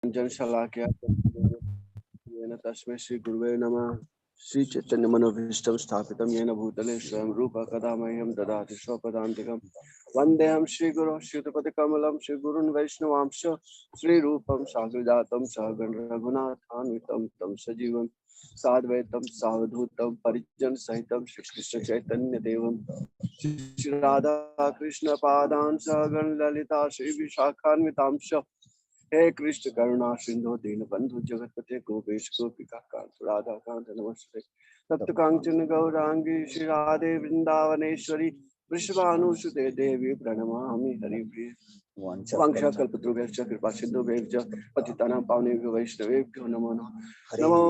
ज्ञानाञ्जनशलाकया येन तस्मै श्रीगुरुवे नमः। श्रीचैतन्यमनोभीष्टं स्थापितं येन भूतले स्वयं रूपः कदा मह्यं ददाति स्वपदान्तिकं। वन्देऽहं श्रीगुरोः श्रीयुतपतिकमलं श्रीगुरून् वैष्णवांश्च श्रीरूपं साग्रजातं सहगण रघुनाथान्वितं तं सजीवं साद्वैतं सावधूतं परिजनसहितं श्रीकृष्ण चैतन्यदेवं श्रीराधा कृष्ण पादान् सहगण ललिता श्रीविशाखान्वितांश्च हे कृष्ण करुणा सिंधु दीन बंधु जगतपते गोपेश गोपिका कांत राधा कांत नमस्ते तप्त कांचन गौरांगी श्री राधे वृंदावनेश्वरी वृषभानुसुते देवी प्रणमामि हरिप्रिय वंशकल्पतरुभ्यश्च कृपा सिन्धुभ्यश्च पतितानां पावनेभ्यो वैष्णवेभ्यो नमो नमः। नमो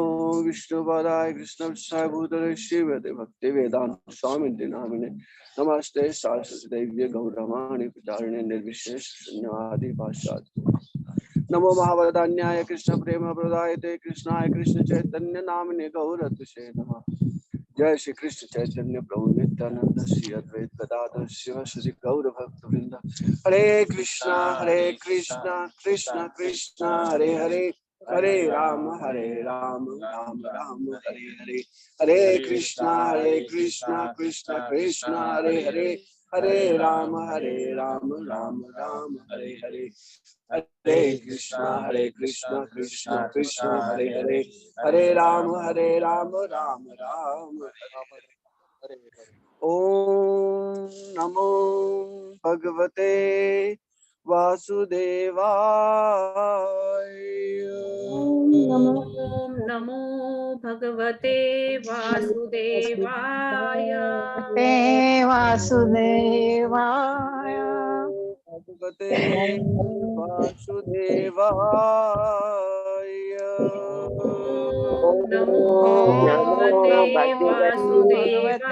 विष्णुपदाय कृष्णपृष्ठाय भूतले श्रीमते भक्तिवेदान्त स्वामिने नामिने नमस्ते सरस्वती देव्यै गौरवाणी प्रचारिणे निर्विशेष शून्यवादी पाश्चात्य नमो महावदान्याय कृष्ण प्रेम प्रदायते कृष्णाय कृष्ण चैतन्य नामने गौरत्से नमः। जय श्री कृष्ण चैतन्य प्रभु नित्यानंद श्री अद्वैत गदाधर शिवासादि गौर भक्त वृंद। हरे कृष्णा कृष्ण कृष्ण हरे हरे हरे राम राम राम हरे हरे। हरे कृष्णा कृष्ण कृष्ण हरे हरे हरे राम राम राम हरे हरे। हरे कृष्णा कृष्ण कृष्ण हरे हरे हरे राम राम राम हरे हरे। ओम नमो भगवते वासुदेवाय। ओम नमो भगवते वासुदेवाय। वासुदेवाय भगवते वासुदेवाय। ओम नमो भगवते वासुदेवाय।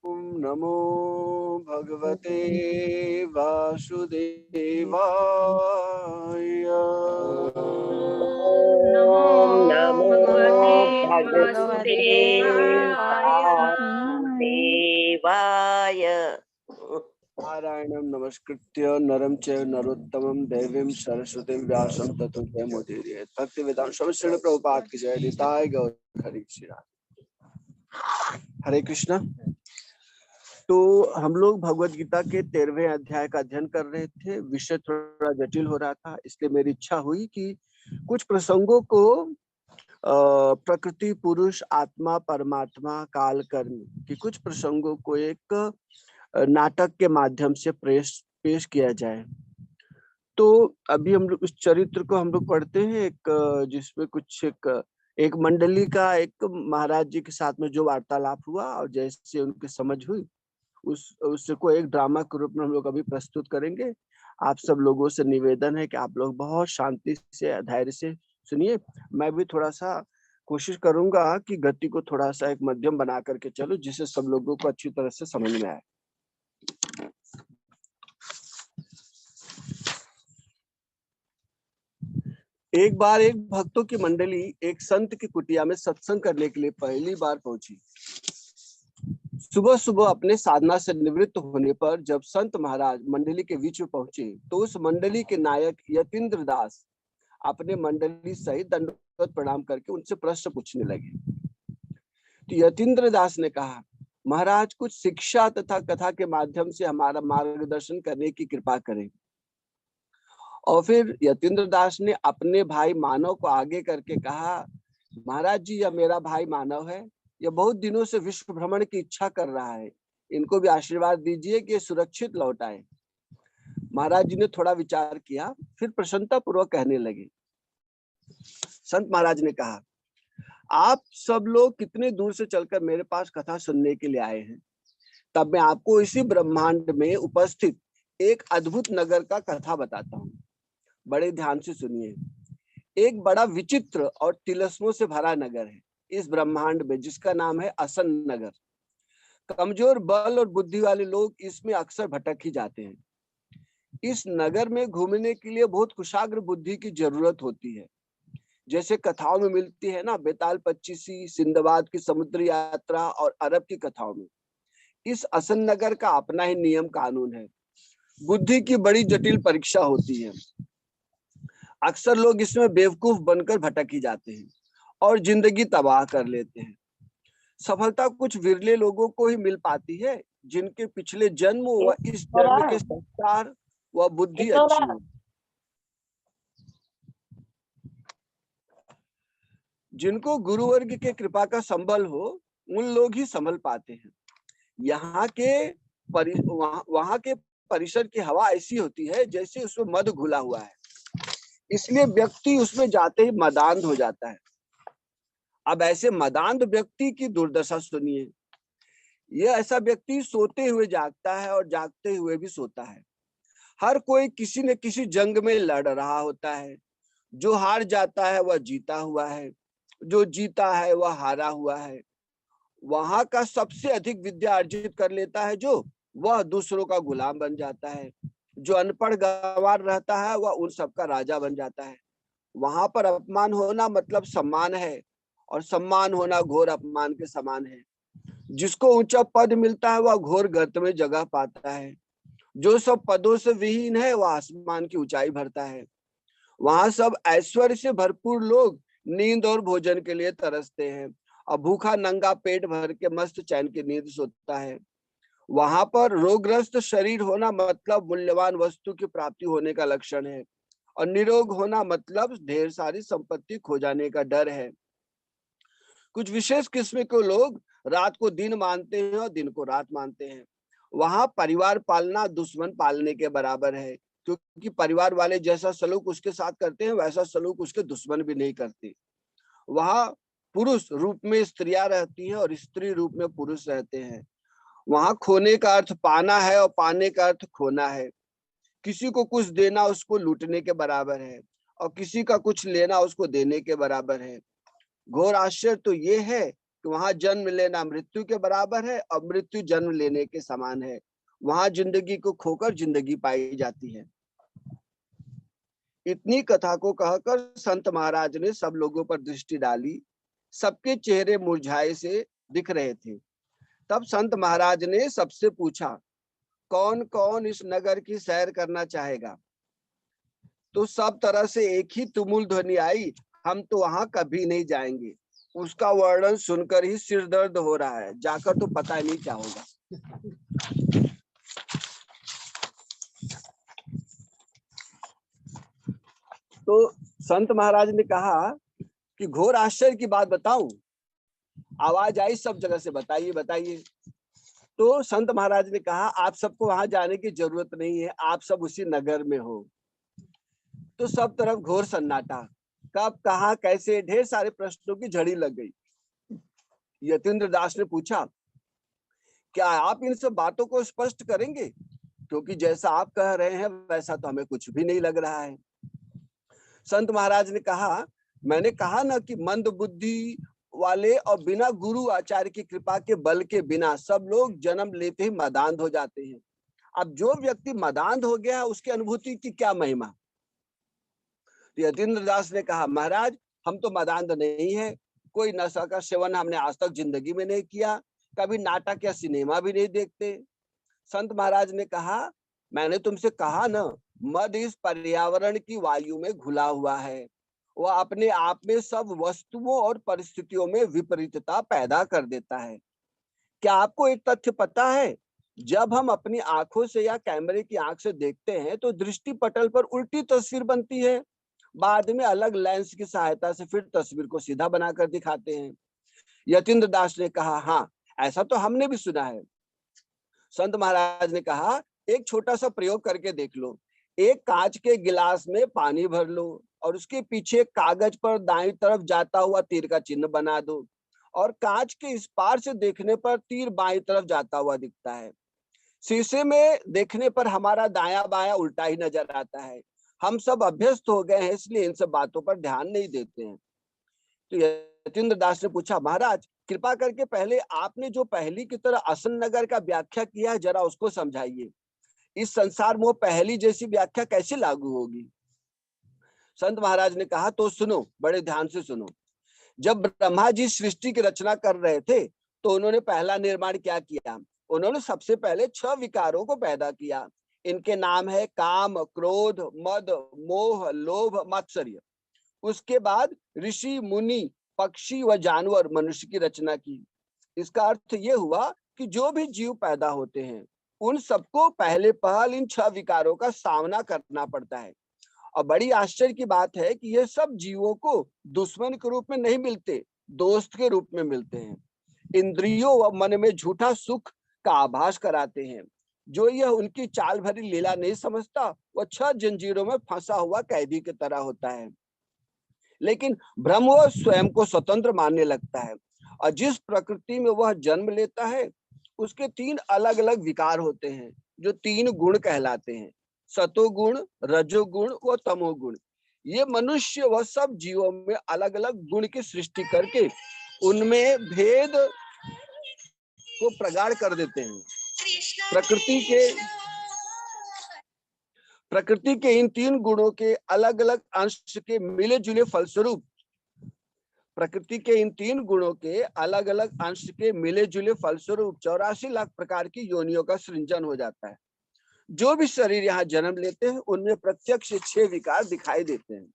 ओम नमो भगवते वासुदेवाय। ओम नमो भगवते वासुदेवाय। देवाय नारायणं नमस्कृत्य नरं चैव नरोत्तमं देवीं सरस्वतीं व्यासं ततो जयमुदीरयेत्। भक्तिवेदांत स्वामी श्री प्रभुपाद की जय। निताय गौर हरि श्री राम। हरे कृष्णा। तो हम लोग भगवत गीता के 13वें अध्याय का अध्ययन कर रहे थे। विषय थोड़ा जटिल हो रहा था, इसलिए मेरी इच्छा हुई कि कुछ प्रसंगों को प्रकृति, पुरुष, आत्मा, परमात्मा, काल, कर्म की कुछ प्रसंगों को एक नाटक के माध्यम से पेश किया जाए। तो अभी हम लोग उस चरित्र को हम लोग पढ़ते हैं, एक जिसमें कुछ एक मंडली का एक महाराज जी के साथ में जो वार्तालाप हुआ और जैसे उनकी समझ हुई उसको एक ड्रामा के रूप में हम लोग अभी प्रस्तुत करेंगे। आप सब लोगों से निवेदन है कि आप लोग बहुत शांति से धैर्य से सुनिए। मैं भी थोड़ा सा कोशिश करूंगा कि गति को थोड़ा सा एक मध्यम बना करके चलो, जिससे सब लोगों को अच्छी तरह से समझ में आए। एक बार एक भक्तों की मंडली एक संत की कुटिया में सत्संग करने के लिए पहली बार पहुंची। सुबह सुबह अपने साधना से निवृत्त होने पर जब संत महाराज मंडली के बीच में पहुंचे तो उस मंडली के नायक यतीन्द्र दास अपने मंडली सहित दंडवत प्रणाम करके उनसे प्रश्न पूछने लगे। तो यतीन्द्र दास ने कहा, महाराज कुछ शिक्षा तथा कथा के माध्यम से हमारा मार्गदर्शन करने की कृपा करें। और फिर यतीन्द्र दास ने अपने भाई मानव को आगे करके कहा, महाराज जी यह मेरा भाई मानव है, यह बहुत दिनों से विश्व भ्रमण की इच्छा कर रहा है, इनको भी आशीर्वाद दीजिए कि सुरक्षित लौट आए। महाराज जी ने थोड़ा विचार किया, फिर प्रसन्नता पूर्वक कहने लगे। संत महाराज ने कहा, आप सब लोग कितने दूर से चलकर मेरे पास कथा सुनने के लिए आए हैं। तब मैं आपको इसी ब्रह्मांड में उपस्थित एक अद्भुत नगर का कथा बताता हूँ। बड़े ध्यान से सुनिए। एक बड़ा विचित्र और तिलस्मों से भरा नगर है इस ब्रह्मांड में, जिसका नाम है असन नगर। कमजोर बल और बुद्धि वाले लोग इसमें अक्सर भटक ही जाते हैं। इस नगर में घूमने के लिए बहुत कुशाग्र बुद्धि की जरूरत होती है। जैसे कथाओं में मिलती है ना, बेताल पच्चीसी, सिंदबाद की समुद्र यात्रा और अरब की कथाओं में, इस असन नगर का अपना ही नियम कानून है। बुद्धि की बड़ी जटिल परीक्षा होती है। अक्सर लोग इसमें बेवकूफ बनकर भटक ही जाते हैं और जिंदगी तबाह कर लेते हैं। सफलता कुछ विरले लोगों को ही मिल पाती है जिनके पिछले जन्म व इस जन्म के संस्कार व बुद्धि अच्छी हो। जिनको गुरुवर्ग के कृपा का संबल हो उन लोग ही संभल पाते हैं। वहां के परिसर की हवा ऐसी होती है जैसे उसमें मध घुला हुआ है, इसलिए व्यक्ति उसमें जाते ही मदांध हो जाता है। अब ऐसे मदांध व्यक्ति की दुर्दशा सुनिए। यह ऐसा व्यक्ति सोते हुए जागता है और जागते हुए भी सोता है। हर कोई किसी न किसी जंग में लड़ रहा होता है। जो हार जाता है वह जीता हुआ है, जो जीता है वह हारा हुआ है। वहां का सबसे अधिक विद्या अर्जित कर लेता है जो, वह दूसरों का गुलाम बन जाता है। जो अनपढ़ गंवार रहता है वह उन सबका राजा बन जाता है। वहां पर अपमान होना मतलब सम्मान है, और सम्मान होना घोर अपमान के समान है। जिसको ऊंचा पद मिलता है वह घोर गर्त में जगह पाता है। जो सब पदों से विहीन है वह आसमान की ऊंचाई भरता है। वहां सब ऐश्वर्य से भरपूर लोग नींद और भोजन के लिए तरसते हैं, और भूखा नंगा पेट भर के मस्त चैन की नींद सोता है। वहां पर रोगग्रस्त शरीर होना मतलब मूल्यवान वस्तु की प्राप्ति होने का लक्षण है, और निरोग होना मतलब ढेर सारी संपत्ति खो जाने का डर है। कुछ विशेष किस्म के लोग रात को दिन मानते हैं और दिन को रात मानते हैं। वहां परिवार पालना दुश्मन पालने के बराबर है, क्योंकि परिवार वाले जैसा सलूक उसके साथ करते हैं वैसा सलूक उसके दुश्मन भी नहीं करते। वहां पुरुष रूप में स्त्रियां रहती हैं और स्त्री रूप में पुरुष रहते हैं। वहां खोने का अर्थ पाना है और पाने का अर्थ खोना है। किसी को कुछ देना उसको लूटने के बराबर है, और किसी का कुछ लेना उसको देने के बराबर है। घोर आश्चर्य तो ये है कि वहां जन्म लेना मृत्यु के बराबर है और मृत्यु जन्म लेने के समान है। वहां जिंदगी को खोकर जिंदगी पाई जाती है। इतनी कथा को कहकर संत महाराज ने सब लोगों पर दृष्टि डाली। सबके चेहरे मुरझाए से दिख रहे थे। तब संत महाराज ने सबसे पूछा, कौन कौन इस नगर की सैर करना चाहेगा? तो सब तरह से एक ही तुमुल ध्वनि आई, हम तो वहां कभी नहीं जाएंगे। उसका वर्णन सुनकर ही सिर दर्द हो रहा है, जाकर तो पता ही नहीं क्या होगा। तो संत महाराज ने कहा कि घोर आश्चर्य की बात बताऊं? आवाज आई सब जगह से, बताइए बताइए। तो संत महाराज ने कहा, आप सबको वहां जाने की जरूरत नहीं है, आप सब उसी नगर में हो। तो सब तरफ घोर सन्नाटा। कब, कहा, कैसे, ढेर सारे प्रश्नों की झड़ी लग गई। यतीन्द्र दास ने पूछा, क्या आप इन सब बातों को स्पष्ट करेंगे? क्योंकि जैसा आप कह रहे हैं वैसा तो हमें कुछ भी नहीं लग रहा है। संत महाराज ने कहा, मैंने कहा ना कि मंद बुद्धि वाले और बिना गुरु आचार्य की कृपा के बल के बिना सब लोग जन्म लेते ही मदांध हो जाते हैं। अब जो व्यक्ति मदांध हो गया है उसकी अनुभूति की क्या महिमा? यतीन्द्र दास ने कहा, महाराज हम तो मदांध नहीं है। कोई नशा का सेवन हमने आज तक जिंदगी में नहीं किया, कभी नाटक या सिनेमा भी नहीं देखते। संत महाराज ने कहा, मैंने तुमसे कहा ना, मद इस पर्यावरण की वायु में घुला हुआ है। वह अपने आप में सब वस्तुओं और परिस्थितियों में विपरीतता पैदा कर देता है। क्या आपको एक तथ्य पता है? जब हम अपनी आंखों से या कैमरे की आंख से देखते हैं तो दृष्टि पटल पर उल्टी तस्वीर बनती है। बाद में अलग लेंस की सहायता से फिर तस्वीर को सीधा बनाकर दिखाते हैं। यतीन्द्र दास ने कहा, हाँ ऐसा तो हमने भी सुना है। संत महाराज ने कहा, एक छोटा सा प्रयोग करके देख लो। एक कांच के गिलास में पानी भर लो और उसके पीछे कागज पर दाईं तरफ जाता हुआ तीर का चिन्ह बना दो, और कांच के इस पार से देखने पर तीर बाईं तरफ जाता हुआ दिखता है। शीशे में देखने पर हमारा दायां बायां उल्टा ही नजर आता है। हम सब अभ्यस्त हो गए हैं, इसलिए इन सब बातों पर ध्यान नहीं देते हैं। तो यतीन्द्र दास ने पूछा, महाराज कृपा करके पहले आपने जो पहली की तरह असल नगर का व्याख्या किया है जरा उसको समझाइए। इस संसार में पहली जैसी व्याख्या कैसे लागू होगी? संत महाराज ने कहा, तो सुनो, बड़े ध्यान से सुनो। जब ब्रह्मा जी सृष्टि की रचना कर रहे थे तो उन्होंने पहला निर्माण क्या किया? उन्होंने सबसे पहले 6 विकारों को पैदा किया। इनके नाम है काम, क्रोध, मद, मोह, लोभ, मात्सर्य। उसके बाद ऋषि, मुनि, पक्षी व जानवर मनुष्य की रचना की। इसका अर्थ ये हुआ कि जो भी जीव पैदा होते हैं उन सबको पहले पहल इन 6 विकारों का सामना करना पड़ता है। और बड़ी आश्चर्य की बात है कि ये सब जीवों को दुश्मन के रूप में नहीं मिलते, दोस्त के रूप में मिलते हैं। इंद्रियों व मन में झूठा सुख का आभास कराते हैं। जो यह उनकी चाल भरी लीला नहीं समझता वह 6 जंजीरों में फंसा हुआ कैदी की तरह होता है। लेकिन ब्रह्म वह स्वयं को स्वतंत्र मानने लगता है और जिस प्रकृति में वह जन्म लेता है उसके 3 अलग अलग विकार होते हैं जो 3 गुण कहलाते हैं, सतोगुण, रजोगुण व तमोगुण। ये मनुष्य व सब जीवों में अलग अलग गुण की सृष्टि करके उनमें भेद को प्रगाढ़ कर देते हैं। प्रकृति के इन 3 गुणों के अलग अलग अंश के मिले जुले फलस्वरूप 84 लाख प्रकार की योनियों का सृजन हो जाता है। जो भी शरीर यहाँ जन्म लेते हैं उनमें प्रत्यक्ष 6 विकार दिखाई देते हैं।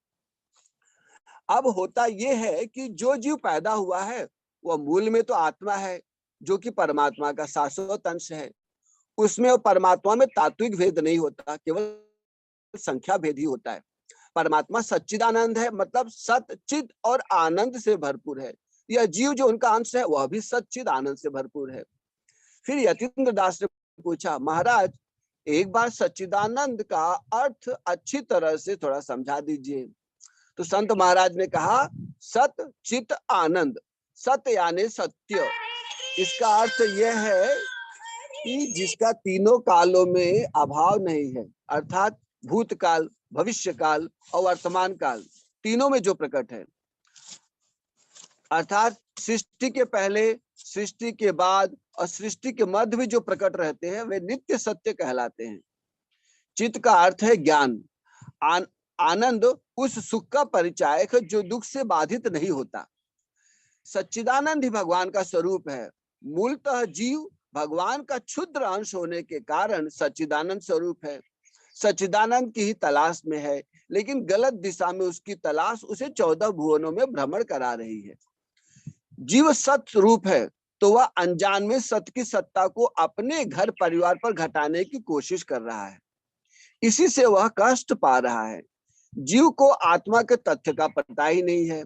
अब होता यह है कि जो जीव पैदा हुआ है वह मूल में तो आत्मा है जो कि परमात्मा का शाश्वत अंश है। उसमें और परमात्मा में तात्विक भेद नहीं होता, केवल संख्या भेद ही होता है। परमात्मा सच्चिदानंद है, मतलब सत, चित और आनंद से भरपूर है। यह जीव जो उनका अंश है वह भी सच्चिद आनंद से भरपूर है। फिर यतीन्द्र दास ने पूछा, महाराज एक बार सच्चिदानंद का अर्थ अच्छी तरह से थोड़ा समझा दीजिए। तो संत महाराज ने कहा, सत चित आनंद। सत्य यानी सत्य, इसका अर्थ यह है कि जिसका तीनों कालों में अभाव नहीं है, अर्थात भूतकाल, भविष्य काल और वर्तमान काल तीनों में जो प्रकट है, अर्थात सृष्टि के पहले, सृष्टि के बाद और सृष्टि के मध्य में जो प्रकट रहते हैं वे नित्य सत्य कहलाते हैं। चित्त का अर्थ है ज्ञान। आनंद उस सुख का परिचायक जो दुख से बाधित नहीं होता। सच्चिदानंद ही भगवान का स्वरूप है। मूलतः जीव भगवान का क्षुद्र अंश होने के कारण सच्चिदानंद स्वरूप है। सच्चिदानंद की ही तलाश में है, लेकिन गलत दिशा में उसकी तलाश उसे 14 भुवनों में भ्रमण करा रही है। जीव सत्य रूप है तो वह अनजान में सत्य की सत्ता को अपने घर परिवार पर घटाने की कोशिश कर रहा है। इसी से वह कष्ट पा रहा है। जीव को आत्मा के तथ्य का पता ही नहीं है।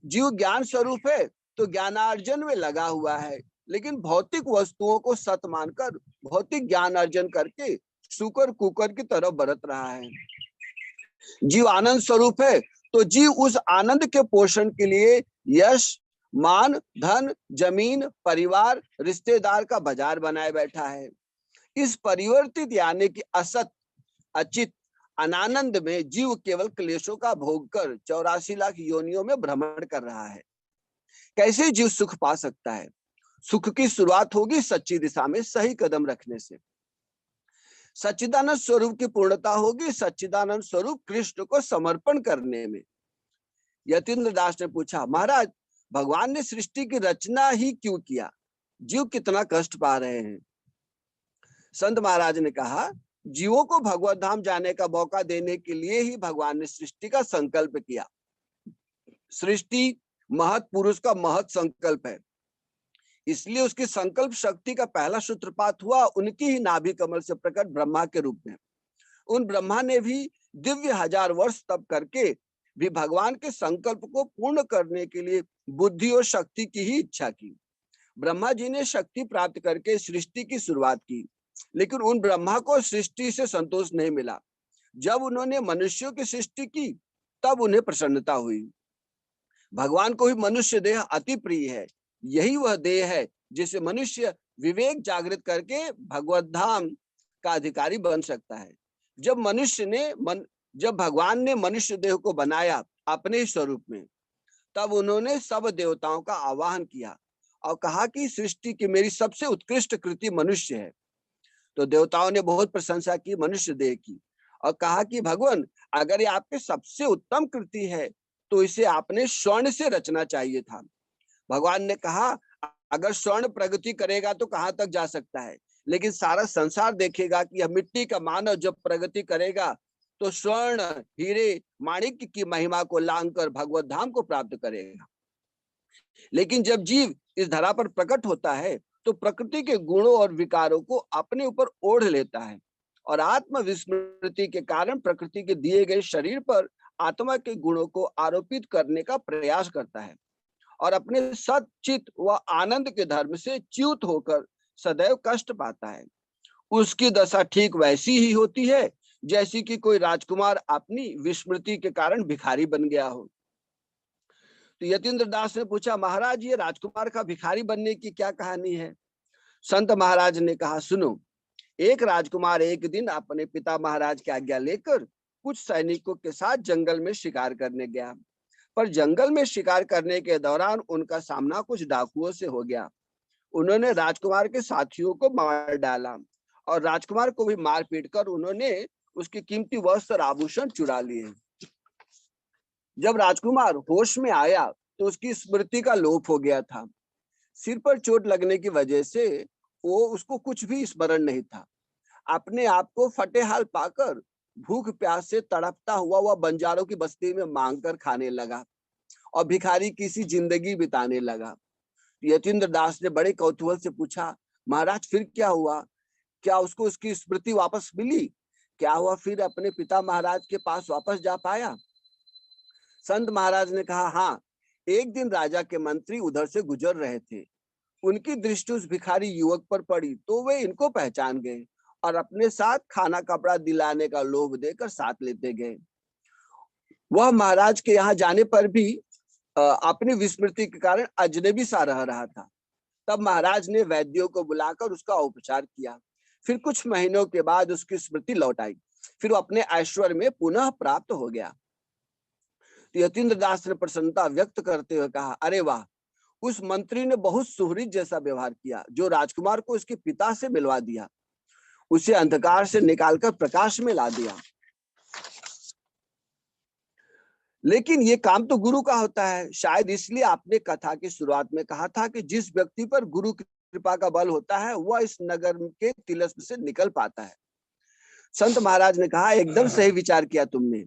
जीव ज्ञान स्वरूप है तो ज्ञानार्जन में लगा हुआ है, लेकिन भौतिक वस्तुओं को सत्य मानकर भौतिक ज्ञान अर्जन करके शुकर कुकर की तरफ बरत रहा है। जीव आनंद स्वरूप है तो जीव उस आनंद के पोषण के लिए यश, मान, धन, जमीन, परिवार, रिश्तेदार का बाजार बनाए बैठा है। इस परिवर्तित यानी कि असत, अचित, अनानंद में जीव केवल क्लेशों का भोग कर 84 लाख योनियों में भ्रमण कर रहा है। कैसे जीव सुख पा सकता है? सुख की शुरुआत होगी सच्ची दिशा में सही कदम रखने से। सच्चिदानंद स्वरूप की पूर्णता होगी सच्चिदानंद स्वरूप कृष्ण को समर्पण करने में। यतीन्द्र दास ने पूछा, महाराज भगवान ने सृष्टि की रचना ही क्यों किया? जीव कितना कष्ट पा रहे हैं। संत महाराज ने कहा, जीवों को भगवत धाम जाने का मौका देने के लिए ही भगवान ने सृष्टि का संकल्प किया। सृष्टि महत पुरुष का महत संकल्प है, इसलिए उसकी संकल्प शक्ति का पहला सूत्रपात हुआ उनकी ही नाभि कमल से प्रकट ब्रह्मा के रूप में। उन ब्रह्मा ने भी दिव्य 1000 वर्ष तप करके भी भगवान के संकल्प को पूर्ण करने के लिए बुद्धि और शक्ति की ही इच्छा की। ब्रह्मा जी ने शक्ति प्राप्त करके सृष्टि की शुरुआत की, लेकिन उन ब्रह्मा को सृष्टि से संतोष नहीं मिला। जब उन्होंने मनुष्यों की सृष्टि की तब उन्हें प्रसन्नता हुई। भगवान को ही मनुष्य देह अति प्रिय है। यही वह देह है जिसे मनुष्य विवेक जागृत करके भगवत धाम का अधिकारी बन सकता है। जब भगवान ने मनुष्य देह को बनाया अपने स्वरूप में, तब उन्होंने सब देवताओं का आवाहन किया और कहा कि सृष्टि की मेरी सबसे उत्कृष्ट कृति मनुष्य है। तो देवताओं ने बहुत प्रशंसा की मनुष्य देह की और कहा कि भगवान अगर ये आपके सबसे उत्तम कृति है तो इसे आपने स्वर्ण से रचना चाहिए था। भगवान ने कहा, अगर स्वर्ण प्रगति करेगा तो कहां तक जा सकता है, लेकिन सारा संसार देखेगा कि यह मिट्टी का मानव जब प्रगति करेगा तो स्वर्ण हीरे माणिक्य की महिमा को लांघकर भगवत धाम को प्राप्त करेगा। लेकिन जब जीव इस धरा पर प्रकट होता है तो प्रकृति के गुणों और विकारों को अपने ऊपर ओढ़ लेता है और आत्म विस्मृति के कारण प्रकृति के दिए गए शरीर पर आत्मा के गुणों को आरोपित करने का प्रयास करता है और अपने सच्चित व आनंद के धर्म से च्युत होकर सदैव कष्ट पाता है। उसकी दशा ठीक वैसी ही होती है जैसी कि कोई राजकुमार अपनी विस्मृति के कारण भिखारी बन गया हो। तो यतीन्द्र दास ने पूछा, महाराज ये राजकुमार का भिखारी बनने की क्या कहानी है? संत महाराज ने कहा, सुनो, एक राजकुमार एक दिन अपने पिता महाराज की आज्ञा लेकर कुछ सैनिकों के साथ जंगल में शिकार करने गया, पर जंगल में शिकार करने के दौरान उनका सामना कुछ डाकुओं से हो गया। उन्होंने राजकुमार के साथियों को मार डाला और राजकुमार को भी मार पीट कर उन्होंने उसके कीमती वस्त्र आभूषण चुरा लिए। जब राजकुमार होश में आया तो उसकी स्मृति का लोप हो गया था। सिर पर चोट लगने की वजह से उसको कुछ भी स्मरण नहीं था। अपने आप को फटे हाल पाकर भूख प्यास से तड़पता हुआ वह बंजारों की बस्ती में मांग कर खाने लगा और भिखारी किसी जिंदगी बिताने लगा। यतीन्द्र दास ने बड़े कौतूहल से पूछा, महाराज फिर क्या हुआ? क्या उसको उसकी स्मृति वापस मिली? क्या हुआ फिर अपने पिता महाराज के पास वापस जा पाया? संत महाराज ने कहा, हाँ, एक दिन राजा के मंत्री उधर से गुजर रहे थे। उनकी दृष्टि उस भिखारी युवक पर पड़ी तो वे इनको पहचान गए और अपने साथ खाना कपड़ा दिलाने का लोभ देकर साथ लेते गए। वह महाराज के यहाँ जाने पर भी अपनी विस्मृति के कारण अजनबी सा रह रहा था। तब महाराज ने वैद्यों को बुलाकर उसका उपचार किया। फिर कुछ महीनों के बाद उसकी स्मृति लौट आई। फिर वो अपने ऐश्वर्य में पुनः प्राप्त हो गया। तो यतीन्द्र दास ने प्रसन्नता व्यक्त करते हुए कहा, अरे वाह, उस मंत्री ने बहुत सुहृद जैसा व्यवहार किया जो राजकुमार को उसके पिता से मिलवा दिया, उसे अंधकार से निकालकर प्रकाश में ला दिया। लेकिन ये काम तो गुरु का होता है। शायद इसलिए आपने कथा की शुरुआत में कहा था कि जिस व्यक्ति पर गुरु की कृपा का बल होता है वह इस नगर के तिलस्म से निकल पाता है। संत महाराज ने कहा, एकदम सही विचार किया तुमने।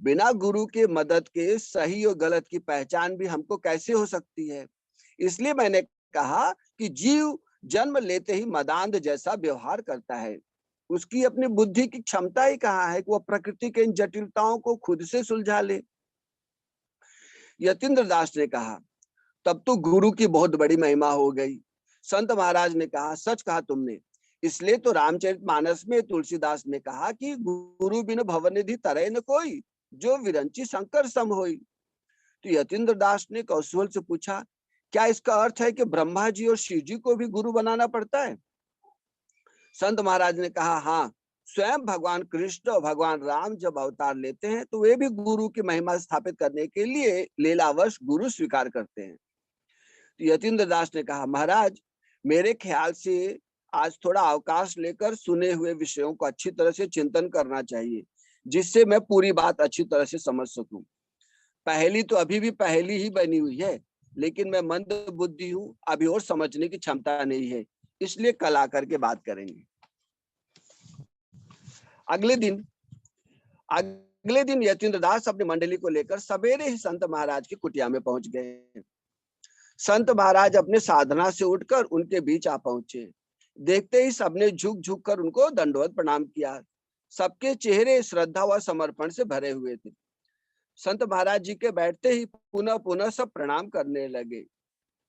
बिना गुरु के मदद के सही और गलत की पहचान भी हमको कैसे हो सकती है? इसलिए मैंने कहा कि जीव जन्म लेते ही मदांध जैसा व्यवहार करता है। उसकी अपनी बुद्धि की क्षमता ही कहाँ है कि वह प्रकृति के इन जटिलताओं को खुद से सुलझा ले। यतीन्द्र दास ने कहा, तब तो गुरु की बहुत बड़ी महिमा हो गई। संत महाराज ने कहा, सच कहा तुमने। इसलिए तो रामचरितमानस में तुलसीदास ने कहा कि गुरु बिन भवनिधि तरय न कोई, जो विरंची शंकर सम होई। तो यतीन्द्र दास ने कौतूहल से पूछा, क्या इसका अर्थ है कि ब्रह्मा जी और शिव जी को भी गुरु बनाना पड़ता है? संत महाराज ने कहा, हाँ, स्वयं भगवान कृष्ण और भगवान राम जब अवतार लेते हैं तो वे भी गुरु की महिमा स्थापित करने के लिए लीलावश गुरु स्वीकार करते हैं। तो यतीन्द्र दास ने कहा, महाराज, मेरे ख्याल से आज थोड़ा अवकाश लेकर सुने हुए विषयों को अच्छी तरह से चिंतन करना चाहिए, जिससे मैं पूरी बात अच्छी तरह से समझ सकूं। पहली तो अभी भी पहली ही बनी हुई है, लेकिन मैं मंद बुद्धि हूँ, अभी और समझने की क्षमता नहीं है, इसलिए कल आकर के बात करेंगे। अगले दिन यतीन्द्र दास अपनी मंडली को लेकर सवेरे ही संत महाराज की कुटिया में पहुंच गए। संत महाराज अपने साधना से उठकर उनके बीच आ पहुंचे। देखते ही सबने झुक झुक कर उनको दंडवत प्रणाम किया। सबके चेहरे श्रद्धा व समर्पण से भरे हुए थे। संत महाराज जी के बैठते ही पुनः पुनः सब प्रणाम करने लगे।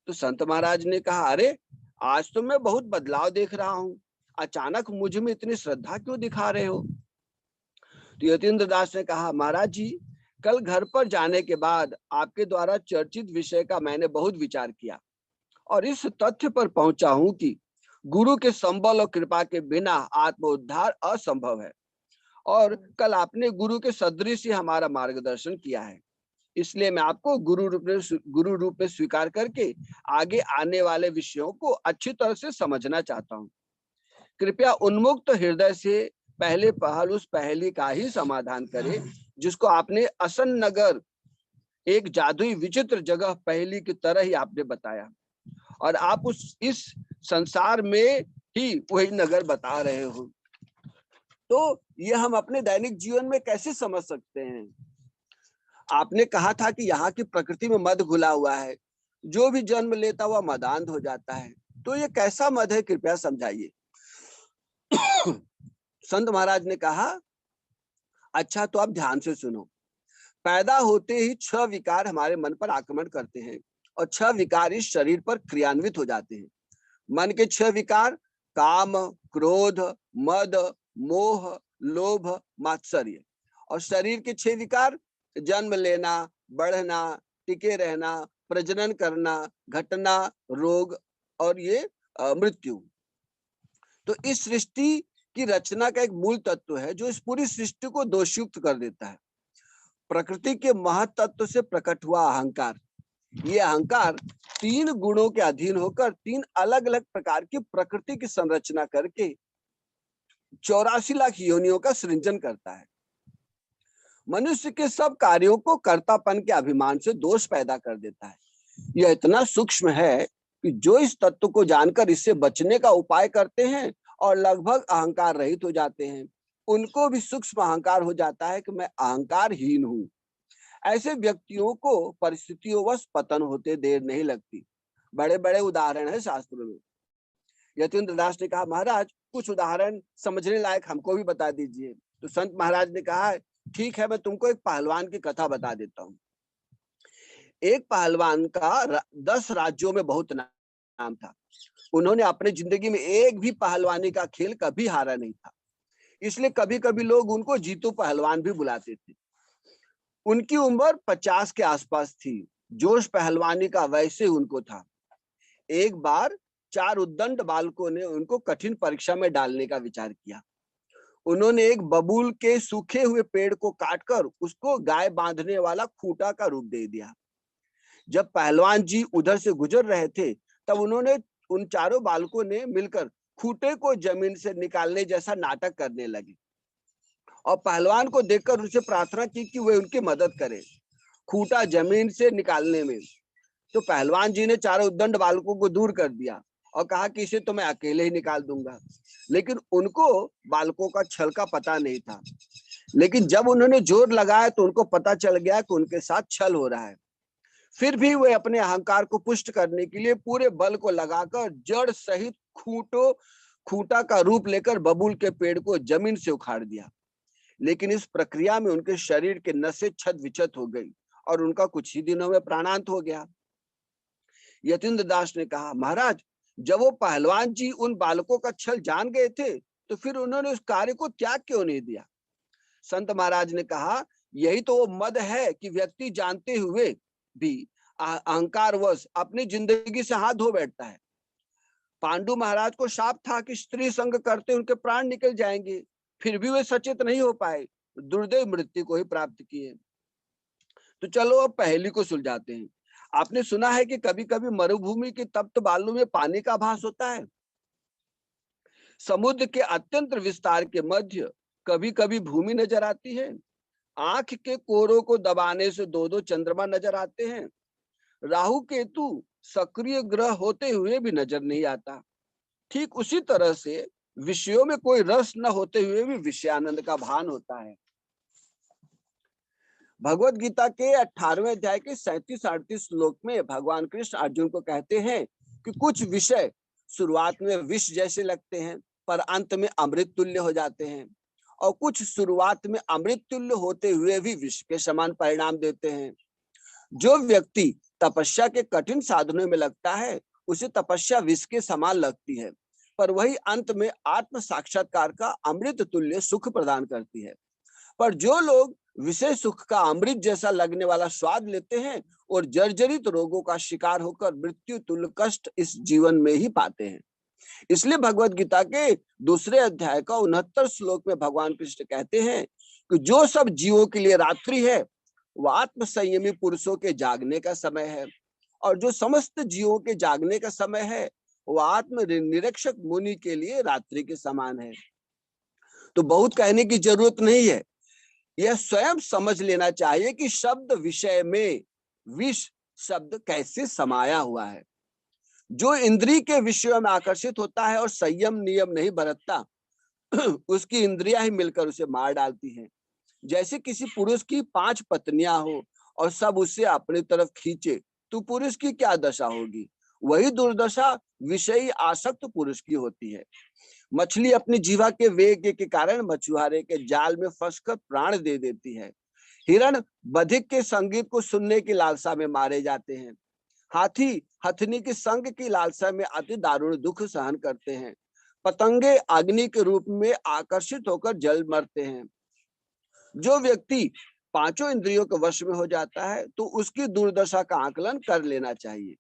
तो संत महाराज ने कहा, अरे आज तो मैं बहुत बदलाव देख रहा हूँ, अचानक मुझ में इतनी श्रद्धा क्यों दिखा रहे हो? तो यतीन्द्र दास ने कहा, महाराज जी, कल घर पर जाने के बाद आपके द्वारा चर्चित विषय का मैंने बहुत विचार किया और इस तथ्य पर पहुंचा हूं कि गुरु के संबल और कृपा के बिना आत्मोद्धार असंभव है और कल आपने गुरु के सदृश ही हमारा मार्गदर्शन किया है। इसलिए मैं आपको गुरु रूप में स्वीकार करके आगे आने वाले विषयों को अच्छी तरह से समझना चाहता हूँ। कृपया उन्मुक्त हृदय से पहले पहल उस पहेली का ही समाधान करें जिसको आपने असन नगर, एक जादुई विचित्र जगह पहेली की तरह ही आपने बताया, और आप इस संसार में ही वही नगर बता रहे हो। तो ये हम अपने दैनिक जीवन में कैसे समझ सकते हैं? आपने कहा था कि यहाँ की प्रकृति में मद घुला हुआ है, जो भी जन्म लेता हुआ मदांध हो जाता है। तो ये कैसा मद है, कृपया समझाइए। संत महाराज ने कहा, अच्छा तो आप ध्यान से सुनो। पैदा होते ही 6 विकार हमारे मन पर आक्रमण करते हैं और 6 विकार इस शरीर पर क्रियान्वित हो जाते हैं। मन के 6 विकार काम, क्रोध, मद, मोह, लोभ, मात्सर्य। और शरीर के 6 विकार जन्म लेना, बढ़ना, टिके रहना, प्रजनन करना, घटना, रोग और ये मृत्यु। तो इस सृष्टि की रचना का एक मूल तत्व है जो इस पूरी सृष्टि को दोषयुक्त कर देता है। प्रकृति के महत तत्व से प्रकट हुआ अहंकार। ये अहंकार 3 गुणों के अधीन होकर 3 अलग अलग प्रकार की प्रकृति की संरचना करके 84 लाख योनियों का सृजन करता है। मनुष्य के सब कार्यों को कर्तापन के अभिमान से दोष पैदा कर देता है। यह इतना सूक्ष्म है कि जो इस तत्व को जानकर इससे बचने का उपाय करते हैं और लगभग अहंकार रहित हो जाते हैं, उनको भी सूक्ष्म अहंकार हो जाता है कि मैं अहंकारहीन हूं। ऐसे व्यक्तियों को परिस्थितियों वश पतन होते देर नहीं लगती। बड़े बड़े उदाहरण है शास्त्रों में। यतीन्द्र दास ने कहा, महाराज कुछ उदाहरण समझने लायक हमको भी बता दीजिए। तो संत महाराज ने कहा, ठीक है, मैं तुमको एक पहलवान की कथा बता देता हूँ। एक पहलवान का 10 राज्यों में बहुत नाम था। उन्होंने अपने जिंदगी में एक भी पहलवानी का खेल कभी हारा नहीं था, इसलिए कभी कभी लोग उनको जीतू पहलवान भी बुलाते थे। उनकी उम्र 50 के आसपास थी। जोश पहलवानी का वैसे उनको था। एक बार 4 उद्दंड बालकों ने उनको कठिन परीक्षा में डालने का विचार किया। उन्होंने एक बबूल के सूखे हुए पेड़ को काटकर उसको गाय बांधने वाला खूंटा का रूप दे दिया। जब पहलवान जी उधर से गुजर रहे थे, तब उन्होंने उन चारों बालकों ने मिलकर खूंटे को जमीन से निकालने जैसा नाटक करने लगे और पहलवान को देखकर उनसे प्रार्थना की कि वे उनकी मदद करें खूंटा जमीन से निकालने में। तो पहलवान जी ने चारों उद्दंड बालकों को दूर कर दिया और कहा कि इसे तो मैं अकेले ही निकाल दूंगा। लेकिन उनको बालकों का छल का पता नहीं था। लेकिन जब उन्होंने जोर लगाया तो उनको पता चल गया कि उनके साथ छल हो रहा है। फिर भी वे अपने अहंकार को पुष्ट करने के लिए पूरे बल को लगाकर जड़ सहित खूंटा का रूप लेकर बबूल के पेड़ को जमीन से उखाड़ दिया। लेकिन इस प्रक्रिया में उनके शरीर के नसें छत विचत हो गई और उनका कुछ ही दिनों में प्राणांत हो गया। यतीन्द्र दास ने कहा, महाराज जब वो पहलवान जी उन बालकों का छल जान गए थे, तो फिर उन्होंने उस कार्य को त्याग क्यों नहीं दिया? संत महाराज ने कहा, यही तो वो मद है कि व्यक्ति जानते हुए भी अहंकारवश अपनी जिंदगी से हाथ धो बैठता है। पांडु महाराज को शाप था कि स्त्री संग करते उनके प्राण निकल जाएंगे, फिर भी वे सचेत नहीं हो पाए, दुर्दैव मृत्यु को ही प्राप्त किए। तो चलो अब पहेली को सुलझाते हैं। आपने सुना है कि कभी कभी मरुभूमि के तप्त बालू में पानी का आभास होता है। समुद्र के अत्यंत विस्तार के मध्य कभी कभी भूमि नजर आती है। आंख के कोरों को दबाने से 2-2 चंद्रमा नजर आते हैं। राहु केतु सक्रिय ग्रह होते हुए भी नजर नहीं आता। ठीक उसी तरह से विषयों में कोई रस न होते हुए भी विषयानंद का भान होता है। भगवत गीता के 18वें अध्याय के 37-38 श्लोक में भगवान कृष्ण अर्जुन को कहते हैं कि कुछ विषय शुरुआत में विष जैसे लगते हैं पर अंत में अमृत तुल्य हो जाते हैं, और कुछ शुरुआत में अमृत तुल्य होते हुए भी विष के समान परिणाम देते हैं। जो व्यक्ति तपस्या के कठिन साधनों में लगता है, उसे तपस्या विष के समान लगती है, पर वही अंत में आत्म साक्षात्कार का अमृत तुल्य सुख प्रदान करती है। पर जो लोग विषय सुख का अमृत जैसा लगने वाला स्वाद लेते हैं और जर्जरित रोगों का शिकार होकर मृत्यु तुल्य कष्ट इस जीवन में ही पाते हैं। इसलिए भगवत गीता के 2 अध्याय का 69 श्लोक में भगवान कृष्ण कहते हैं कि जो सब जीवों के लिए रात्रि है वह आत्म संयमी पुरुषों के जागने का समय है, और जो समस्त जीवों के जागने का समय है वह आत्म निरीक्षक मुनि के लिए रात्रि के समान है। तो बहुत कहने की जरूरत नहीं है, यह स्वयं समझ लेना चाहिए कि शब्द विषय में विष शब्द कैसे समाया हुआ है। जो इंद्रिय के विषयों में आकर्षित होता है और संयम नियम नहीं बरतता, उसकी इंद्रियां ही मिलकर उसे मार डालती हैं। जैसे किसी पुरुष की 5 पत्नियां हो और सब उसे अपनी तरफ खींचे, तो पुरुष की क्या दशा होगी? वही दुर्दशा विषयी आसक्त पुरुष की होती है। मछली अपनी जीवा के वेग के कारण मछुआरे के जाल में फंसकर प्राण दे देती है। हिरण बधिक के संगीत को सुनने की लालसा में मारे जाते हैं। हाथी हथनी के संग की लालसा में अति दारुण दुख सहन करते हैं। पतंगे अग्नि के रूप में आकर्षित होकर जल मरते हैं। जो व्यक्ति 5 इंद्रियों के वश में हो जाता है, तो उसकी दुर्दशा का आकलन कर लेना चाहिए।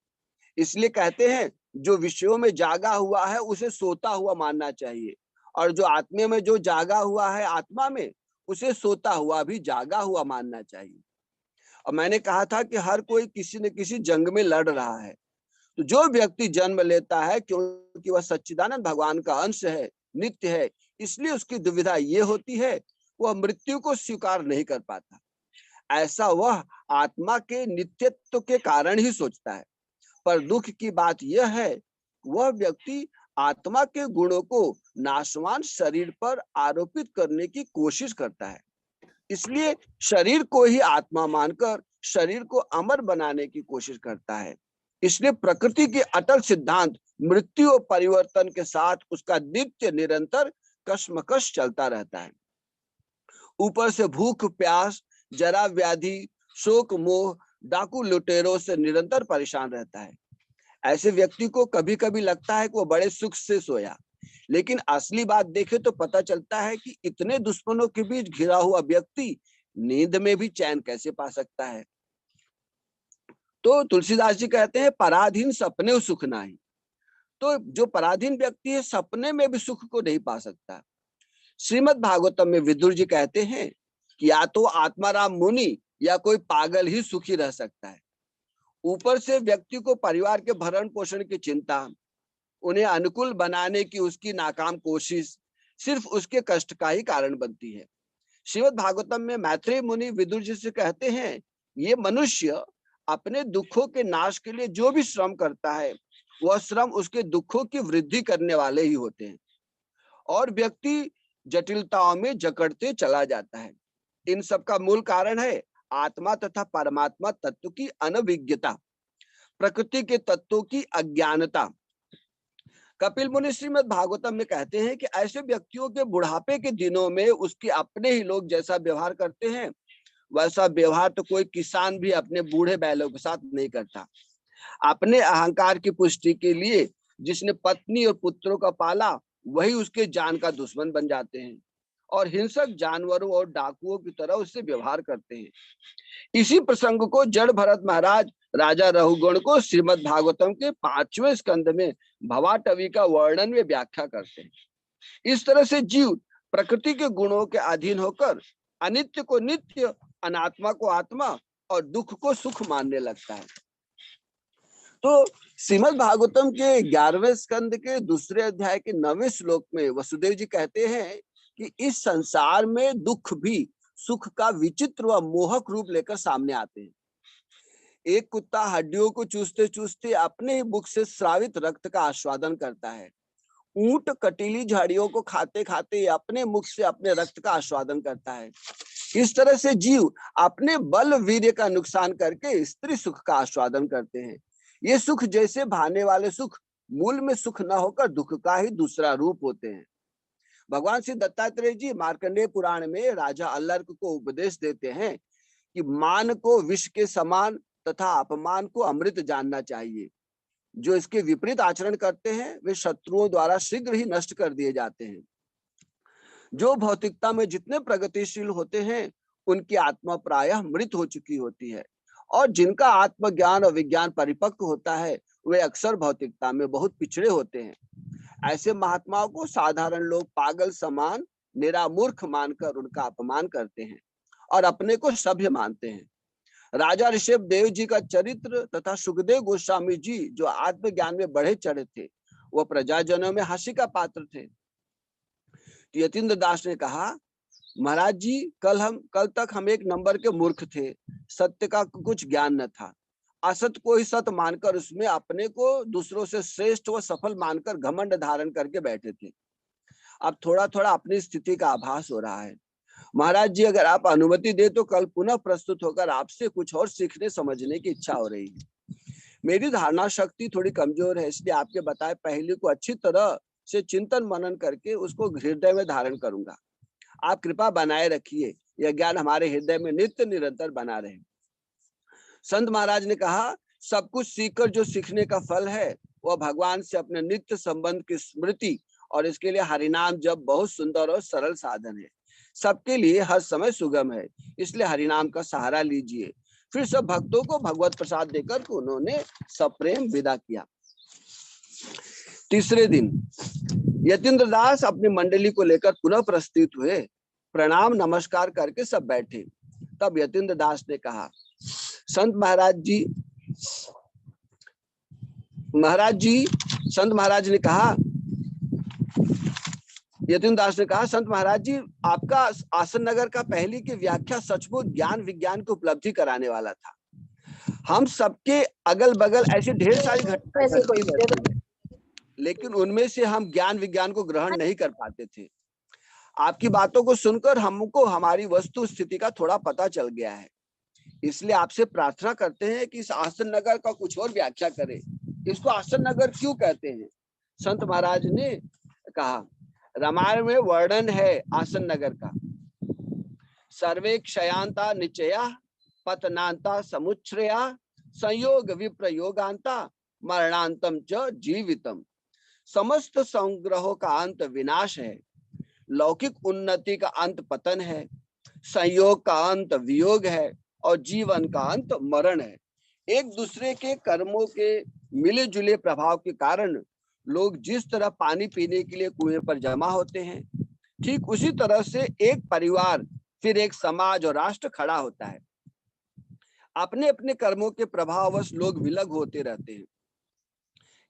इसलिए कहते हैं, जो विषयों में जागा हुआ है उसे सोता हुआ मानना चाहिए, और जो आत्मा में जो जागा हुआ है आत्मा में, उसे सोता हुआ भी जागा हुआ मानना चाहिए। और मैंने कहा था कि हर कोई किसी न किसी जंग में लड़ रहा है। तो जो व्यक्ति जन्म लेता है, क्योंकि वह सच्चिदानंद भगवान का अंश है, नित्य है, इसलिए उसकी दुविधा ये होती है, वह मृत्यु को स्वीकार नहीं कर पाता। ऐसा वह आत्मा के नित्यत्व के कारण ही सोचता है। पर दुख की बात यह है, वह व्यक्ति आत्मा के गुणों को नाशवान शरीर पर आरोपित करने की कोशिश करता है। इसलिए शरीर को ही आत्मा मानकर शरीर को अमर बनाने की कोशिश करता है। इसलिए प्रकृति के अटल सिद्धांत मृत्यु और परिवर्तन के साथ उसका नित्य निरंतर कश्मकश चलता रहता है। ऊपर से भूख प्यास, जरा व्याधि, शोक मोह, डाकू लुटेरों से निरंतर परेशान रहता है। ऐसे व्यक्ति को कभी कभी लगता है कि वो बड़े सुख से सोया, लेकिन असली बात देखे तो पता चलता है कि इतने दुश्मनों के बीच घिरा हुआ व्यक्ति नींद में भी चैन कैसे पा सकता है। तो तुलसीदास जी कहते हैं, पराधीन सपने सुख नाही। तो जो पराधीन व्यक्ति है, सपने में भी सुख को नहीं पा सकता। श्रीमद् भागवतम में विदुर जी कहते हैं कि या तो आत्माराम मुनि या कोई पागल ही सुखी रह सकता है। ऊपर से व्यक्ति को परिवार के भरण पोषण की चिंता, उन्हें अनुकूल बनाने की उसकी नाकाम कोशिश सिर्फ उसके कष्ट का ही कारण बनती है। श्रीमद् भागवतम में मैत्रेय मुनि विदुर जी से कहते हैं, ये मनुष्य अपने दुखों के नाश के लिए जो भी श्रम करता है, वह श्रम उसके दुखों की वृद्धि करने वाले ही होते हैं, और व्यक्ति जटिलताओं में जकड़ते चला जाता है। इन सब का मूल कारण है आत्मा तथा परमात्मा तत्व की अनभिज्ञता, प्रकृति के तत्वों की अज्ञानता। कपिल मुनि श्रीमद् भागवतम में कहते हैं कि ऐसे व्यक्तियों के बुढ़ापे के दिनों में उसके अपने ही लोग जैसा व्यवहार करते हैं, वैसा व्यवहार तो कोई किसान भी अपने बूढ़े बैलों के साथ नहीं करता। अपने अहंकार की पुष्टि के लिए जिसने पत्नी और पुत्रों का पाला, वही उसके जान का दुश्मन बन जाते हैं और हिंसक जानवरों और डाकुओं की तरह उससे व्यवहार करते हैं। इसी प्रसंग को जड़ भरत महाराज राजा रघुगण को श्रीमद् भागवतम के 5वें स्कंद में भवाटवी का वर्णन में व्याख्या करते हैं। इस तरह से जीव प्रकृति के गुणों के अधीन होकर अनित्य को नित्य, अनात्मा को आत्मा और दुख को सुख मानने लगता है। तो श्रीमद् भागवतम के 11वें स्कंद के 2 अध्याय के 9वें श्लोक में वसुदेव जी कहते हैं कि इस संसार में दुख भी सुख का विचित्र व मोहक रूप लेकर सामने आते हैं। एक कुत्ता हड्डियों को चूसते चूसते अपने ही मुख से स्रावित रक्त का आस्वादन करता है। ऊंट कटीली झाड़ियों को खाते खाते अपने मुख से अपने रक्त का आस्वादन करता है। इस तरह से जीव अपने बल वीर्य का नुकसान करके स्त्री सुख का आस्वादन करते हैं। ये सुख जैसे भाने वाले सुख मूल में सुख न होकर दुख का ही दूसरा रूप होते हैं। भगवान श्री दत्तात्रेय जी मार्कंडेय पुराण में राजा अल्लर्क को उपदेश देते हैं कि मान को विष के समान तथा अपमान को अमृत जानना चाहिए। जो इसके विपरीत आचरण करते हैं, वे शत्रुओं द्वारा शीघ्र ही नष्ट कर दिए जाते हैं। जो भौतिकता में जितने प्रगतिशील होते हैं, उनकी आत्मा प्रायः मृत हो चुकी होती है, और जिनका आत्मज्ञान और विज्ञान परिपक्व होता है, वे अक्सर भौतिकता में बहुत पिछड़े होते हैं। ऐसे महात्माओं को साधारण लोग पागल समान निरामूर्ख मानकर उनका अपमान करते हैं और अपने को सभ्य मानते हैं। राजा ऋषभ देव जी का चरित्र तथा सुखदेव गोस्वामी जी जो आत्मज्ञान में बढ़े चढ़े थे, वह प्रजाजनों में हंसी का पात्र थे। यतीन्द्र दास ने कहा, महाराज जी, कल तक हम एक नंबर के मूर्ख थे, सत्य का कुछ ज्ञान न था। असत को ही सत मानकर उसमें अपने को दूसरों से श्रेष्ठ व सफल मानकर घमंड धारण करके बैठे थे। अब थोड़ा थोड़ा अपनी स्थिति का आभास हो रहा है। महाराज जी, अगर आप अनुमति दे तो कल पुनः प्रस्तुत होकर आपसे कुछ और सीखने समझने की इच्छा हो रही है। मेरी धारणा शक्ति थोड़ी कमजोर है, इसलिए आपके बताए पहलू को अच्छी तरह से चिंतन मनन करके उसको हृदय में धारण करूंगा। आप कृपा बनाए रखिए, यह ज्ञान हमारे हृदय में नित्य निरंतर बना रहे। संत महाराज ने कहा, सब कुछ सीखकर जो सीखने का फल है वह भगवान से अपने नित्य संबंध की स्मृति और इसके लिए हरिनाम जप बहुत सुंदर और सरल साधन है। सबके लिए हर समय सुगम है, इसलिए हरिनाम का सहारा लीजिए। फिर सब भक्तों को भगवत प्रसाद देकर उन्होंने सप्रेम विदा किया। तीसरे दिन यतीन्द्र दास अपनी मंडली को लेकर पुनः प्रस्तुत हुए। प्रणाम नमस्कार करके सब बैठे। तब यतीन्द्र दास ने कहा, संत महाराज जी, संत महाराज ने कहा, यतीन्द्र दास ने कहा, संत महाराज जी, आपका आसन नगर का पहली की व्याख्या सचमुच ज्ञान विज्ञान की उपलब्धि कराने वाला था। हम सबके अगल बगल ऐसी ढेर सारी घटनाएं घटती रहती हैं, लेकिन उनमें से हम ज्ञान विज्ञान को ग्रहण नहीं कर पाते थे। आपकी बातों को सुनकर हमको हमारी वस्तु स्थिति का थोड़ा पता चल गया है, इसलिए आपसे प्रार्थना करते हैं कि इस आसन नगर का कुछ और व्याख्या करें। इसको आसन नगर क्यों कहते हैं? संत महाराज ने कहा, रामायण में वर्णन है आसन नगर का। सर्वे क्षयांता निचया पतनांता समुच्छ्रया संयोग विप्रयोगांता मरणांतम च जीवितम। समस्त संग्रहों का अंत विनाश है, लौकिक उन्नति का अंत पतन है, संयोग का अंत वियोग है और जीवन का अंत मरण है। एक दूसरे के कर्मों के मिले जुले प्रभाव के कारण लोग जिस तरह पानी पीने के लिए कुएं पर जमा होते हैं, ठीक उसी तरह से एक परिवार, फिर एक समाज और राष्ट्र खड़ा होता है। अपने अपने कर्मों के प्रभाववश लोग विलग होते रहते हैं।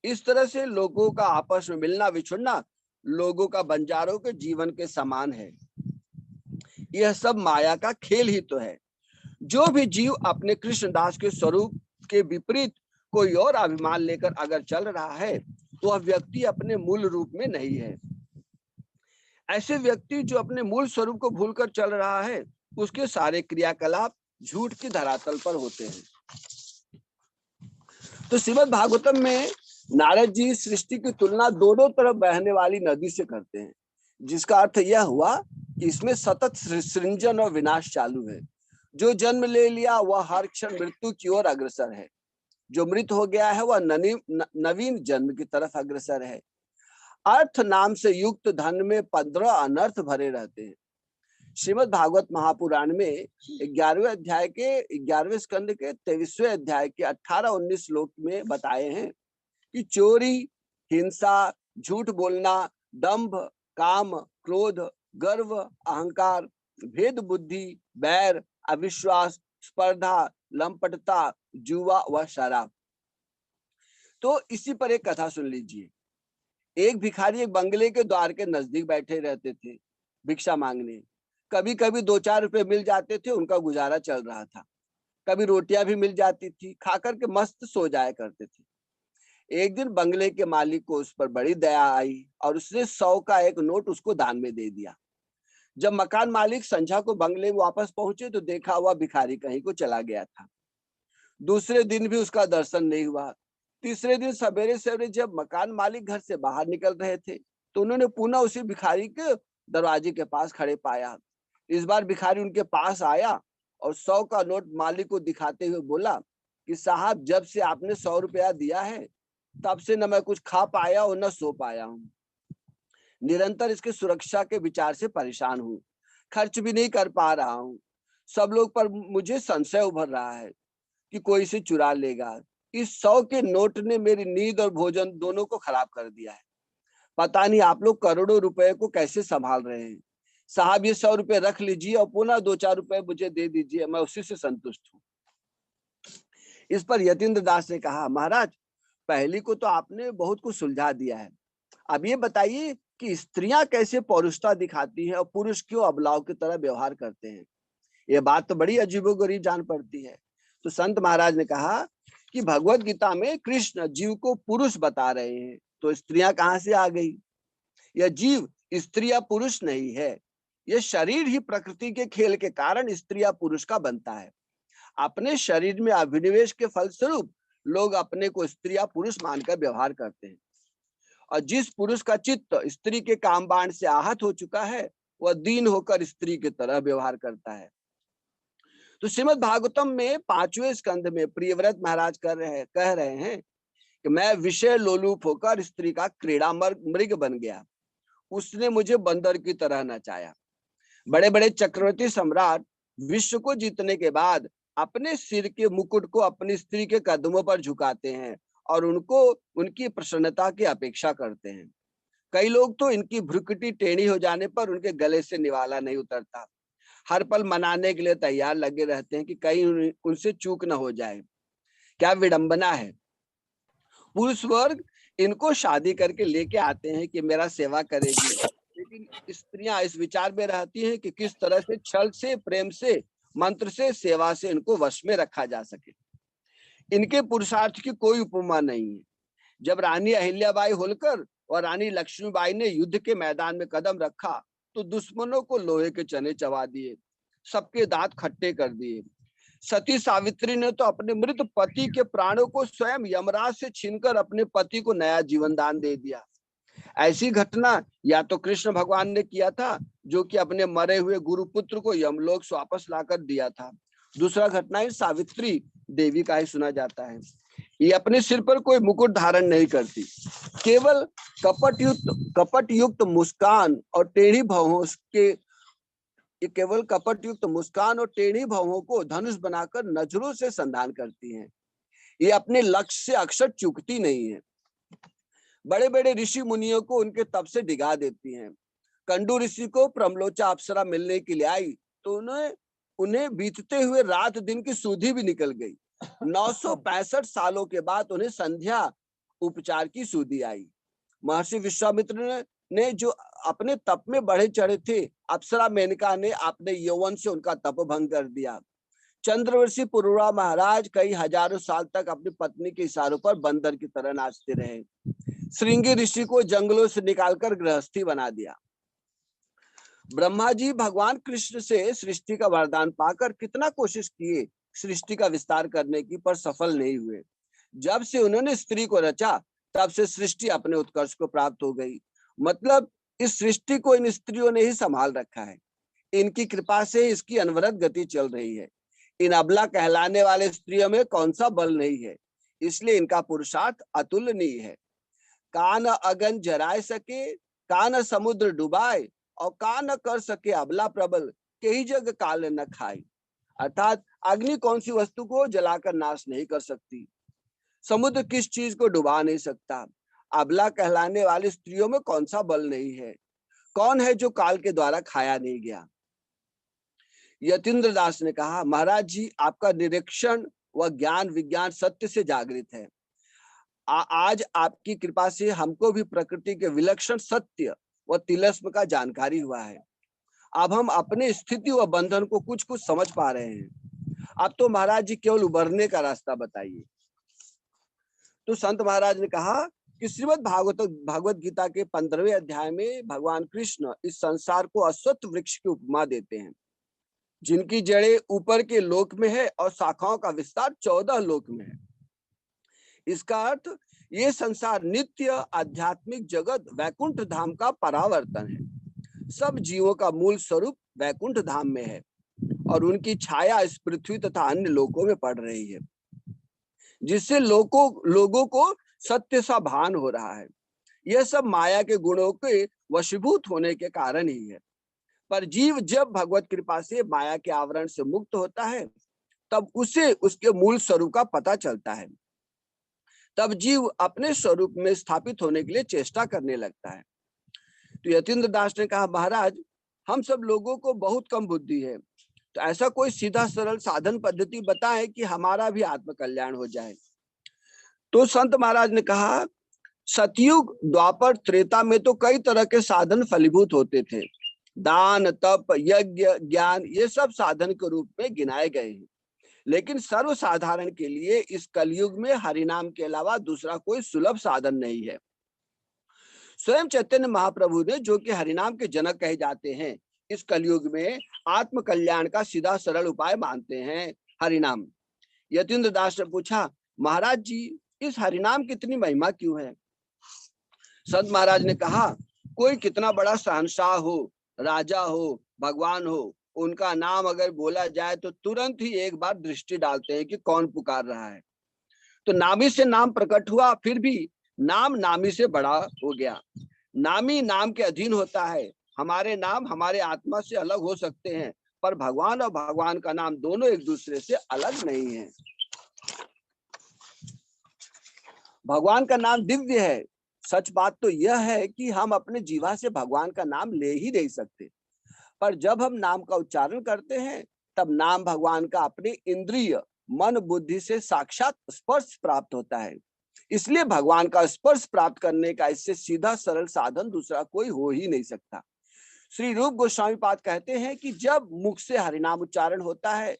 इस तरह से लोगों का आपस में मिलना विछुड़ना लोगों का बंजारों के जीवन के समान है। यह सब माया का खेल ही तो है। जो भी जीव अपने कृष्णदास के स्वरूप के विपरीत कोई और अभिमान लेकर अगर चल रहा है तो वह व्यक्ति अपने मूल रूप में नहीं है। ऐसे व्यक्ति जो अपने मूल स्वरूप को भूलकर चल रहा है, उसके सारे क्रियाकलाप झूठ की धरातल पर होते हैं। तो श्रीमद् भागवतम में नारद जी सृष्टि की तुलना दोनों तरफ बहने वाली नदी से करते हैं, जिसका अर्थ यह हुआ कि इसमें सतत सृजन और विनाश चालू है। जो जन्म ले लिया वह हर क्षण मृत्यु की ओर अग्रसर है, जो मृत हो गया है वह नवीन जन्म की तरफ अग्रसर है। अर्थ नाम से युक्त धन में 15 अनर्थ भरे रहते हैं। श्रीमद् भागवत महापुराण में 11वें अध्याय के 11वें स्कंद के 23वें अध्याय के 18-19 श्लोक में बताए हैं कि चोरी, हिंसा, झूठ बोलना, दंभ, काम, क्रोध, गर्व, अहंकार, भेद बुद्धि, बैर, अविश्वास, स्पर्धा, लंपटता, जुआ व शराब। तो इसी पर एक कथा सुन लीजिए। एक भिखारी एक बंगले के द्वार के नजदीक बैठे रहते थे भिक्षा मांगने। कभी कभी 2-4 रुपए मिल जाते थे, उनका गुजारा चल रहा था। कभी रोटियां भी मिल जाती थी, खाकर के मस्त सो जाया करते थे। एक दिन बंगले के मालिक को उस पर बड़ी दया आई और उसने 100 का एक नोट उसको दान में दे दिया। जब मकान मालिक संध्या को बंगले में वापस पहुंचे तो देखा हुआ भिखारी कहीं को चला गया था। दूसरे दिन भी उसका दर्शन नहीं हुआ। तीसरे दिन सवेरे सवेरे जब मकान मालिक घर से बाहर निकल रहे थे तो उन्होंने पुनः उसी भिखारी के दरवाजे के पास खड़े पाया। इस बार भिखारी उनके पास आया और 100 का नोट मालिक को दिखाते हुए बोला कि साहब, जब से आपने 100 रुपया दिया है तब से न मैं कुछ खा पाया और न सो पाया हूँ। निरंतर इसके सुरक्षा के विचार से परेशान हूँ, खर्च भी नहीं कर पा रहा हूँ। सब लोग पर मुझे संशय उभर रहा है कि कोई इसे चुरा लेगा। इस 100 के नोट ने मेरी नींद और भोजन दोनों को खराब कर दिया है। पता नहीं आप लोग करोड़ों रुपए को कैसे संभाल रहे हैं। साहब, ये 100 रुपए रख लीजिए और पुनः 2-4 रुपए मुझे दे दीजिए, मैं उसी से संतुष्ट हूँ। इस पर यतीन्द्र दास ने कहा, महाराज, पहली को तो आपने बहुत कुछ सुलझा दिया है। अब ये बताइए कि स्त्रियां कैसे पौरुषता दिखाती हैं और पुरुष क्यों अबलाव की तरह व्यवहार करते हैं। ये बात तो बड़ी अजीबोगरीब जान पड़ती है। तो संत महाराज ने कहा कि भगवत गीता में कृष्ण जीव को पुरुष बता रहे हैं, तो स्त्रियां कहां से आ गई? यह जीव स्त्री या पुरुष नहीं है, यह शरीर ही प्रकृति के खेल के कारण स्त्री या पुरुष का बनता है। अपने शरीर में अभिनिवेश के फलस्वरूप लोग अपने को स्त्री या पुरुष मानकर व्यवहार करते हैं, और जिस पुरुष का चित्त स्त्री के काम बाण से आहत हो चुका है, वह दीन होकर स्त्री की तरह व्यवहार करता है। तो श्रीमद् भागवतम में 5वें स्कंध में प्रियव्रत महाराज कह रहे हैं कि मैं विषय लोलुप होकर स्त्री का क्रीड़ा मृग बन गया, उसने मुझे बंदर की तरह नचाया। बड़े बड़े चक्रवर्ती सम्राट विश्व को जीतने के बाद अपने सिर के मुकुट को अपनी स्त्री के कदमों पर झुकाते हैं और उनको उनकी प्रसन्नता की अपेक्षा करते हैं। कई लोग तो इनकी भ्रुकुटी टेढ़ी हो जाने पर उनके गले से निवाला नहीं उतरता, हर पल मनाने के लिए तैयार लगे रहते हैं कि कहीं उनसे चूक न हो जाए। क्या विडंबना है। पुरुष वर्ग इनको शादी करके लेके आते हैं कि मेरा सेवा करेगी, लेकिन स्त्रियां इस विचार में रहती हैं कि किस तरह से छल से, प्रेम से, मंत्र से, सेवा से इनको वश में रखा जा सके। इनके पुरुषार्थ की कोई उपमा नहीं है। जब रानी अहिल्याबाई होलकर और रानी लक्ष्मीबाई ने युद्ध के मैदान में कदम रखा तो दुश्मनों को लोहे के चने चबा दिए, सबके दांत खट्टे कर दिए। सती सावित्री ने तो अपने मृत पति के प्राणों को स्वयं यमराज से छीनकर अपने पति को नया जीवन दान दे दिया। ऐसी घटना या तो कृष्ण भगवान ने किया था, जो कि अपने मरे हुए गुरुपुत्र को यमलोक से वापस लाकर दिया था। दूसरा घटना सावित्री देवी का ही सुना जाता है। ये अपने सिर पर कोई मुकुट धारण नहीं करती, केवल कपट युक्त मुस्कान और टेढ़ी भौहों को धनुष बनाकर नजरों से संधान करती हैं। ये अपने लक्ष्य से अक्षर चूकती नहीं है। बड़े बड़े ऋषि मुनियों को उनके तप से डिगा देती हैं। कंडू ऋषि को प्रमलोचा अप्सरा मिलने के लिए आई तो उन्हें बीतते हुए रात दिन की सुधि भी निकल गई। 965 सालों के बाद उन्हें संध्या उपचार की सुधि आई। महर्षि विश्वामित्र ने जो अपने तप में बढ़े चढ़े थे, अप्सरा मेनका ने अपने यौवन से उनका तप भंग कर दिया। चंद्रवंशी पुरुरा महाराज कई हजारों साल तक अपनी पत्नी के इशारों पर बंदर की तरह नाचते रहे। श्रृंगी ऋषि को जंगलों से निकालकर गृहस्थी बना दिया। ब्रह्मा जी भगवान कृष्ण से सृष्टि का वरदान पाकर कितना कोशिश किए सृष्टि का विस्तार करने की, पर सफल नहीं हुए। जब से उन्होंने स्त्री को रचा तब से सृष्टि अपने उत्कर्ष को प्राप्त हो गई। मतलब इस सृष्टि को इन स्त्रियों ने ही संभाल रखा है। इनकी कृपा से इसकी अनवरत गति चल रही है। इन अबला कहलाने वाले स्त्रियों में कौन सा बल नहीं है, इसलिए इनका पुरुषार्थ अतुलनीय है। कान अगन जराए सके, कान समुद्र डुबाए, और कान कर सके अबला प्रबल, कई जग काल न खाई। अर्थात अग्नि कौन सी वस्तु को जलाकर नाश नहीं कर सकती, समुद्र किस चीज को डुबा नहीं सकता, अबला कहलाने वाली स्त्रियों में कौन सा बल नहीं है, कौन है जो काल के द्वारा खाया नहीं गया। यतीन्द्र दास ने कहा, महाराज जी आपका निरीक्षण व ज्ञान विज्ञान सत्य से जागृत है। आज आपकी कृपा से हमको भी प्रकृति के विलक्षण सत्य व तिलस्म का जानकारी हुआ है। अब हम अपने स्थिति व बंधन को कुछ कुछ समझ पा रहे हैं। अब तो महाराज जी केवल उबरने का रास्ता बताइए। तो संत महाराज ने कहा कि श्रीमद् भागवत गीता के 15वें अध्याय में भगवान कृष्ण इस संसार को अश्वत्थ वृक्ष की उपमा देते हैं, जिनकी जड़ें ऊपर के लोक में है और शाखाओं का विस्तार 14 लोक में है। इसका अर्थ ये संसार नित्य आध्यात्मिक जगत वैकुंठ धाम का परावर्तन है। सब जीवों का मूल स्वरूप वैकुंठ धाम में है और उनकी छाया इस पृथ्वी तथा अन्य लोकों में पड़ रही है, जिससे लोगों को सत्य सा भान हो रहा है। यह सब माया के गुणों के वशीभूत होने के कारण ही है। पर जीव जब भगवत कृपा से माया के आवरण से मुक्त होता है तब उसे उसके मूल स्वरूप का पता चलता है। तब जीव अपने स्वरूप में स्थापित होने के लिए चेष्टा करने लगता है। तो यतीन्द्र दास ने कहा, महाराज हम सब लोगों को बहुत कम बुद्धि है, तो ऐसा कोई सीधा सरल साधन पद्धति बताएं कि हमारा भी आत्म कल्याण हो जाए। तो संत महाराज ने कहा, सतयुग द्वापर त्रेता में तो कई तरह के साधन फलीभूत होते थे। दान तप यज्ञ ज्ञान ये सब साधन के रूप में गिनाए गए हैं, लेकिन सर्वसाधारण के लिए इस कलयुग में हरिनाम के अलावा दूसरा कोई सुलभ साधन नहीं है। स्वयं चैतन्य महाप्रभु ने, जो कि हरिनाम के जनक कहे जाते हैं, इस कलयुग में आत्म कल्याण का सीधा सरल उपाय मानते हैं हरिनाम। यतीन्द्र दास ने पूछा, महाराज जी, इस हरिनाम की इतनी महिमा क्यों है? संत महाराज ने कहा, कोई कितना बड़ा शहंशाह हो, राजा हो, भगवान हो, उनका नाम अगर बोला जाए तो तुरंत ही एक बार दृष्टि डालते हैं कि कौन पुकार रहा है। तो नामी से नाम प्रकट हुआ, फिर भी नाम नामी से बड़ा हो गया। नामी नाम के अधीन होता है। हमारे नाम हमारे आत्मा से अलग हो सकते हैं, पर भगवान और भगवान का नाम दोनों एक दूसरे से अलग नहीं है। भगवान का नाम दिव्य है। सच बात तो यह है कि हम अपने जीवा से भगवान का नाम ले ही नहीं सकते, पर जब हम नाम का उच्चारण करते हैं तब नाम भगवान का अपने इंद्रिय मन बुद्धि से साक्षात स्पर्श प्राप्त होता है। इसलिए भगवान का स्पर्श प्राप्त करने का इससे सीधा सरल साधन दूसरा कोई हो ही नहीं सकता। श्री रूप गोस्वामी पाद कहते हैं कि जब मुख से हरिनाम उच्चारण होता है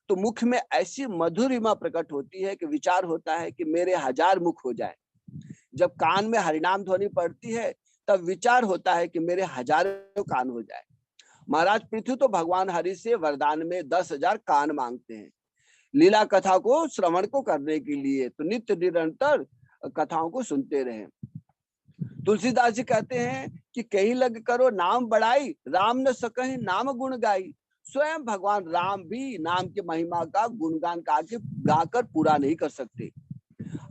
तो मुख में ऐसी मधुरिमा प्रकट होती है कि विचार होता है कि मेरे 1000 मुख हो जाए। जब कान में हरिनाम ध्वनि पड़ती है तब विचार होता है कि मेरे 1000 कान हो जाए। महाराज पृथ्वी तो भगवान हरि से वरदान में 10,000 कान मांगते हैं लीला कथा को श्रवण को करने के लिए, तो नित्य निरंतर कथाओं को सुनते रहे। तुलसीदास जी कहते हैं कि कहीं लग करो नाम बढ़ाई, राम न सकहि नाम गुण गाई। स्वयं भगवान राम भी नाम की महिमा का गुणगान गाकर पूरा नहीं कर सकते।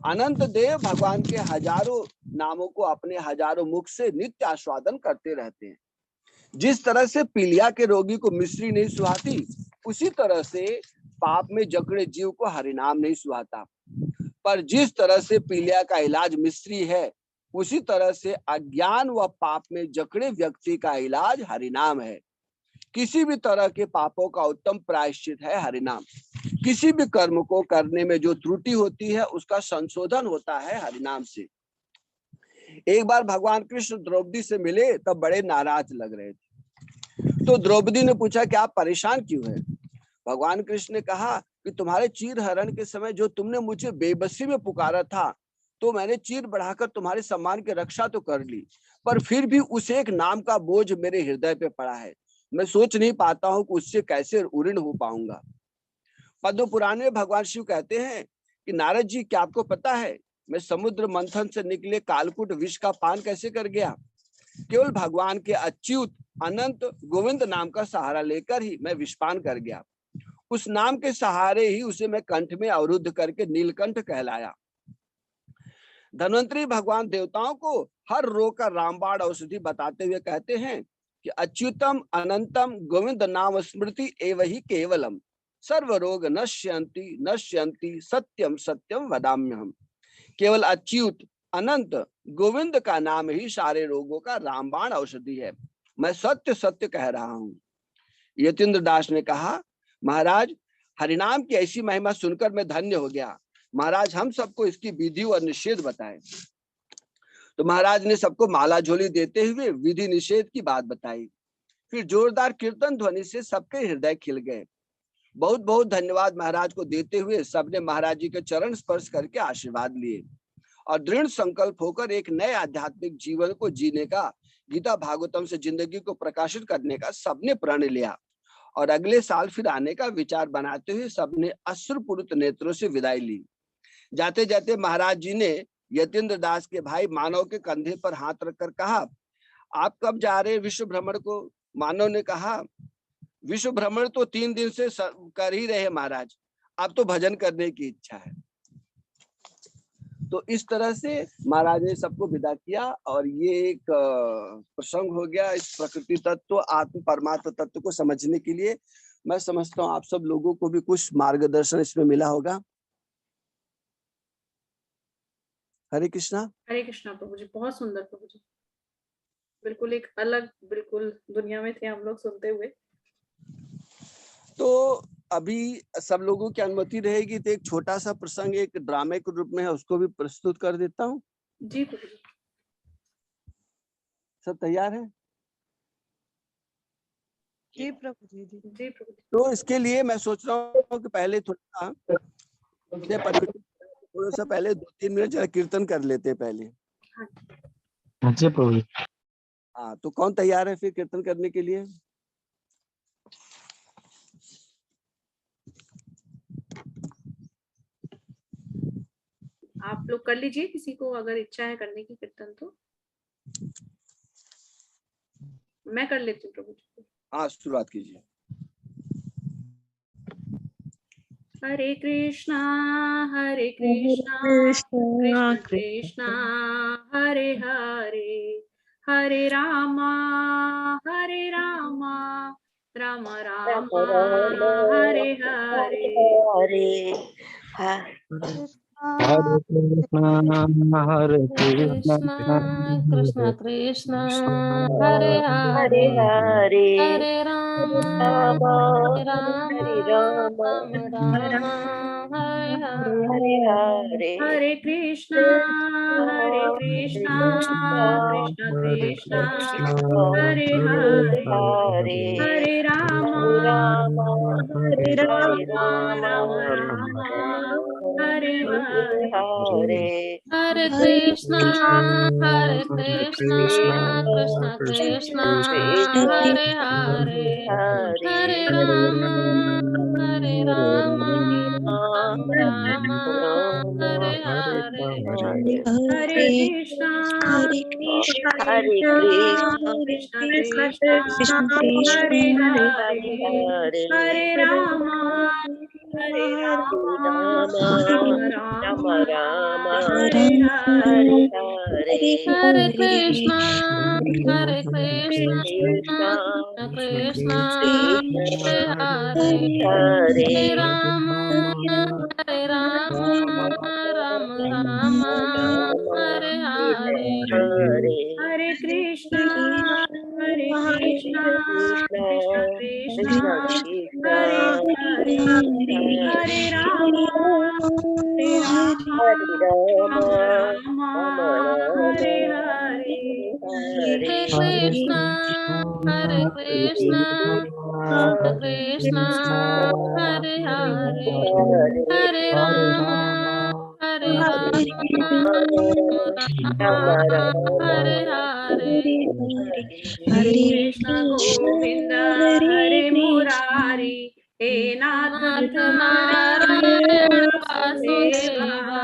अनंत देव भगवान के 1000 नामों को अपने 1000 मुख से नित्य आस्वादन करते रहते हैं। जिस तरह से पीलिया के रोगी को मिश्री नहीं सुहाती, उसी तरह से पाप में जकड़े जीव को हरिनाम नहीं सुहाता। पर जिस तरह से पीलिया का इलाज मिश्री है, उसी तरह से अज्ञान व पाप में जकड़े व्यक्ति का इलाज हरिनाम है। किसी भी तरह के पापों का उत्तम प्रायश्चित है हरिनाम। किसी भी कर्म को करने में जो त्रुटि होती है उसका संशोधन होता है हरिनाम से। एक बार भगवान कृष्ण द्रौपदी से मिले तब बड़े नाराज लग रहे थे। तो द्रौपदी ने पूछा कि आप परेशान क्यों हैं? भगवान कृष्ण ने कहा कि तुम्हारे चीर हरण के समय जो तुमने मुझे बेबसी में पुकारा था, तो मैंने चीर बढ़ाकर तुम्हारे सम्मान की रक्षा तो कर ली, पर फिर भी उस एक नाम का बोझ मेरे हृदय पे पड़ा है। मैं सोच नहीं पाता हूं कि उससे कैसे ऋण हो पाऊंगा। पद्म पुराण में भगवान शिव कहते हैं कि नारद जी, क्या आपको पता है मैं समुद्र मंथन से निकले कालकूट विष का पान कैसे कर गया? केवल भगवान के अच्युत अनंत गोविंद नाम का सहारा लेकर ही मैं विषपान कर गया। उस नाम के सहारे ही उसे मैं कंठ में अवरुद्ध करके नीलकंठ कहलाया। धन्वंतरी भगवान देवताओं को हर रोग का रामबाण औषधि बताते हुए कहते हैं कि अच्युतम अनंतम गोविंद नाम स्मृति एव ही केवलम सर्व रोग नश्यंति नश्यंति सत्यम सत्यम वदाम्यहम। केवल अच्युत अनंत गोविंद का नाम ही सारे रोगों का रामबाण औषधि है। मैं सत्य सत्य कह रहा हूं। यतीन्द्र दास ने कहा, महाराज हरिनाम की ऐसी महिमा सुनकर मैं धन्य हो गया। महाराज हम सबको इसकी विधि और निषेध बताएं। तो महाराज ने सबको माला झोली देते हुए विधि निषेध की बात बताई। फिर जोरदार कीर्तन ध्वनि से सबके हृदय खिल गए। बहुत बहुत धन्यवाद महाराज को देते हुए सबने महाराज जी के चरण स्पर्श करके आशीर्वाद लिए और दृढ़ संकल्प होकर एक नए आध्यात्मिक जीवन को जीने का, गीता भागवतम से जिंदगी को प्रकाशित करने का सबने प्रण लिया। और अगले साल फिर आने का विचार बनाते हुए सबने अश्रुपूरित नेत्रों से विदाई ली। जाते जाते महाराज जी ने यतीन्द्र दास के भाई मानव के कंधे पर हाथ रखकर कहा, आप कब जा रहे विश्व भ्रमण को? मानव ने कहा, विश्व भ्रमण तो 3 दिन से कर ही रहे महाराज, अब तो भजन करने की इच्छा है। तो इस तरह से महाराज ने सबको विदा किया और ये एक प्रसंग हो गया इस प्रकृति तत्व आत्म परमात्म तत्व को समझने के लिए। मैं समझता हूँ आप सब लोगों को भी कुछ मार्गदर्शन इसमें मिला होगा। हरे कृष्णा। हरे कृष्णा प्रभु जी, बहुत सुंदर प्रभु जी। बिल्कुल एक अलग बिल्कुल दुनिया में थे हम लोग सुनते हुए। तो अभी सब लोगों की अनुमति रहेगी तो एक छोटा सा प्रसंग एक ड्रामे के रूप में है, उसको भी प्रस्तुत कर देता हूँ। जी प्रभु जी। सब तैयार है? जी प्रभु जी। जी प्रभु जी। तो इसके लिए मैं सोच रहा हूँ कि पहले थोड़ा सा पहले 2-3 मिनट जरा कीर्तन कर लेते हैं पहले। जी प्रभु। हाँ, तो कौन तैयार है फिर कीर्तन करने के लिए? आप लोग कर लीजिए, किसी को अगर इच्छा है करने की कीर्तन तो। मैं कर लेती हूँ प्रभु जी। हाँ, शुरुआत कीजिए। हरे कृष्णा कृष्ण कृष्णा हरे हरे, हरे रामा राम राम हरे हरे। हरे कृष्ण कृष्ण कृष्ण हरे हरे, हरे राम राम राम हरे हरे। हरे कृष्णा कृष्ण कृष्णा हरे हरे, हरे राम राम हरे हरे। हरे कृष्णा कृष्ण कृष्ण हरे हरे, हरे राम राम राम हरे हरे। हरे कृष्णा कृष्ण कृष्णा हरे हरे, हरे राम राम हरे हरे। हरे कृष्णा कृष्ण कृष्ण हरे हरे, हरे राम राम राम हरे हरे। हरे कृष्णा कृष्ण कृष्णा हरे हरे, हरे राम राम हरे हरे। हरे कृष्णा कृष्ण कृष्ण हरे हरे, हरे राम हरे हरे। हरे कृष्ण गोविंद हरे मुरारी, हे नाथ नारायण वासुदेवा।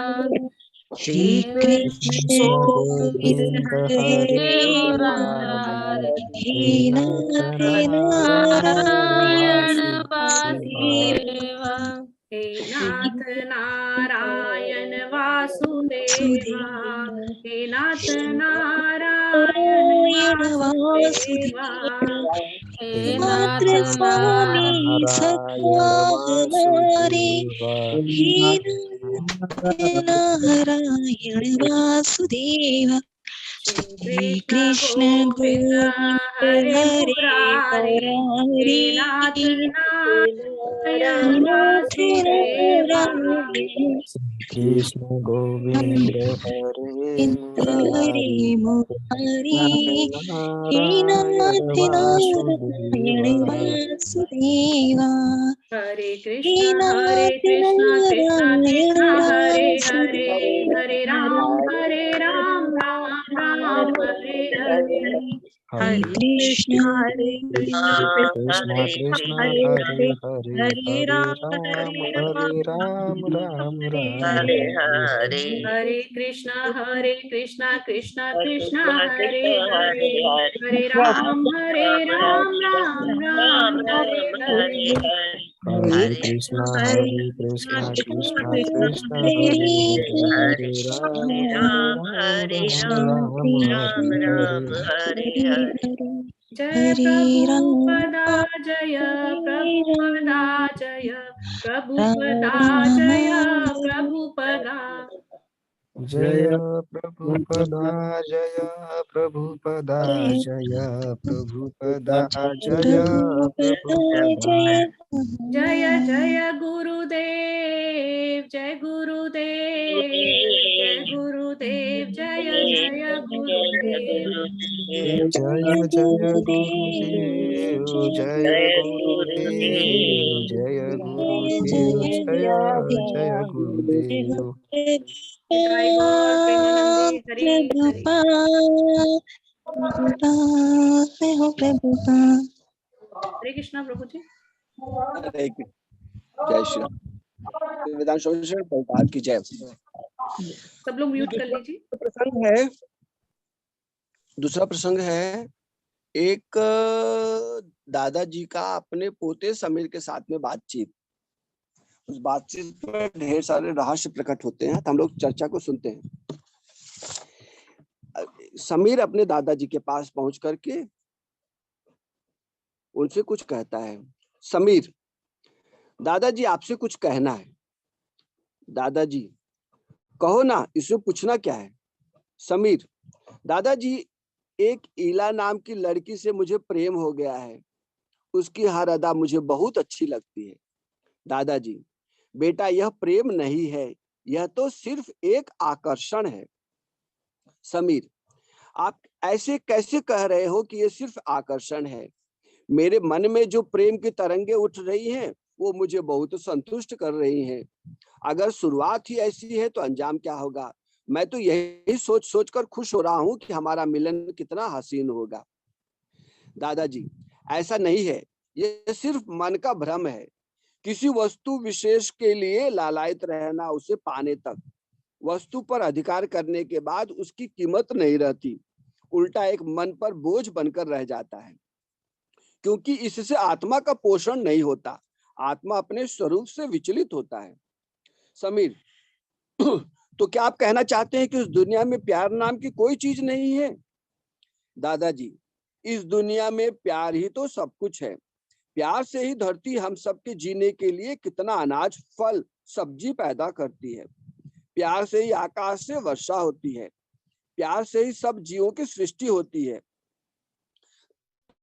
श्री कृष्ण गोविंद हरे मुरारी, नारायण वासुदेवा। हे नाथ नारायण वासुदेवा, हे नाथ नारायण वासुदेवा। हे नाथ नारायण वासुदेवा। श्री कृष्ण गोविंद हरे मुरारी, हे नाथ नारायण वासुदेवा। कृष्ण गोविंद हरे हरे मुरारी, हे नाथ नारायण वासुदेवा। हरे हे कृष्ण नाथ कृष्ण नारायण हरे हरे, वासुदेवा। हरे राम राम राम हरे हरे। हरे कृष्ण कृष्ण कृष्ण हरे हरे, हरे राम राम राम हरे हरे। हरे कृष्ण कृष्ण कृष्ण हरे हरे, हरे राम राम राम हरे हरे। हरे कृष्ण कृष्ण कृष्ण हरे हरे, हरे राम राम हरे हरे। जय प्रभुपदा जय प्रभुपदा जय प्रभुपदा जय प्रभुपदा। जय प्रभुपदा जय प्रभुपदा जय प्रभुपदा जय प्रभुपदा। जय जय गुरुदेव जय गुरुदेव, जय गुरुदेव जय जय गुरुदेव। जय जय गुरुदेव जय गुरुदेव, जय गुरुदेव, जय गुरुदेव। जय गौर प्रेमानंदी, हरि हरि। प्रभुपाद। हरे कृष्णा प्रभु जी। हरे कृष्ण। जय श्री राम। वेदांत शोषण प्रभुपाद की जय। सब लोग म्यूट कर लीजिए। प्रसंग है, दूसरा प्रसंग है, एक दादाजी का अपने पोते समीर के साथ में बातचीत। उस बातचीत में ढेर सारे रहस्य प्रकट होते हैं, तो हम लोग चर्चा को सुनते हैं। समीर अपने दादाजी के पास पहुंच करके उनसे कुछ कहता है। समीर, दादाजी आपसे कुछ कहना है। दादाजी, कहो ना, इसमें पूछना क्या है। समीर, दादाजी, एक ईला नाम की लड़की से मुझे प्रेम हो गया है। उसकी हर अदा मुझे बहुत अच्छी लगती है। दादाजी, बेटा, यह प्रेम नहीं है, यह तो सिर्फ एक आकर्षण है। समीर, आप ऐसे कैसे कह रहे हो कि यह सिर्फ आकर्षण है। मेरे मन में जो प्रेम की तरंगे उठ रही हैं, वो मुझे बहुत संतुष्ट कर रही हैं। अगर शुरुआत ही ऐसी है तो अंजाम क्या होगा। मैं तो यही सोच सोच कर खुश हो रहा हूं कि हमारा मिलन कितना हसीन होगा। दादाजी, ऐसा नहीं है, यह सिर्फ मन का भ्रम है। किसी वस्तु विशेष के लिए लालायित रहना उसे पाने तक, वस्तु पर अधिकार करने के बाद उसकी कीमत नहीं रहती, उल्टा एक मन पर बोझ बनकर रह जाता है, क्योंकि इससे आत्मा का पोषण नहीं होता, आत्मा अपने स्वरूप से विचलित होता है। समीर, तो क्या आप कहना चाहते हैं कि उस दुनिया में प्यार नाम की कोई चीज नहीं है। दादाजी, इस दुनिया में प्यार ही तो सब कुछ है। प्यार से ही धरती हम सबके जीने के लिए कितना अनाज, फल, सब्जी पैदा करती है। प्यार से ही आकाश से वर्षा होती है। प्यार से ही सब जीवों की सृष्टि होती है।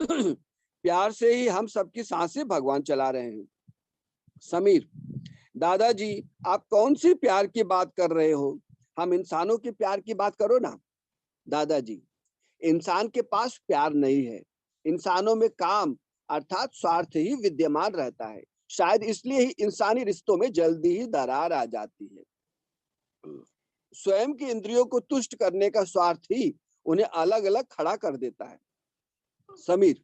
प्यार से ही हम सबकी सांसें भगवान चला रहे हैं। समीर, दादाजी, आप कौन सी प्यार की बात कर रहे हो। हम इंसानों के प्यार की बात करो ना। दादाजी, इंसान के पास प्यार नहीं है। इंसानों में काम अर्थात स्वार्थ ही विद्यमान रहता है। शायद इसलिए ही इंसानी रिश्तों में जल्दी ही दरार आ जाती है। स्वयं की इंद्रियों को तुष्ट करने का स्वार्थ ही उन्हें अलग अलग खड़ा कर देता है। समीर,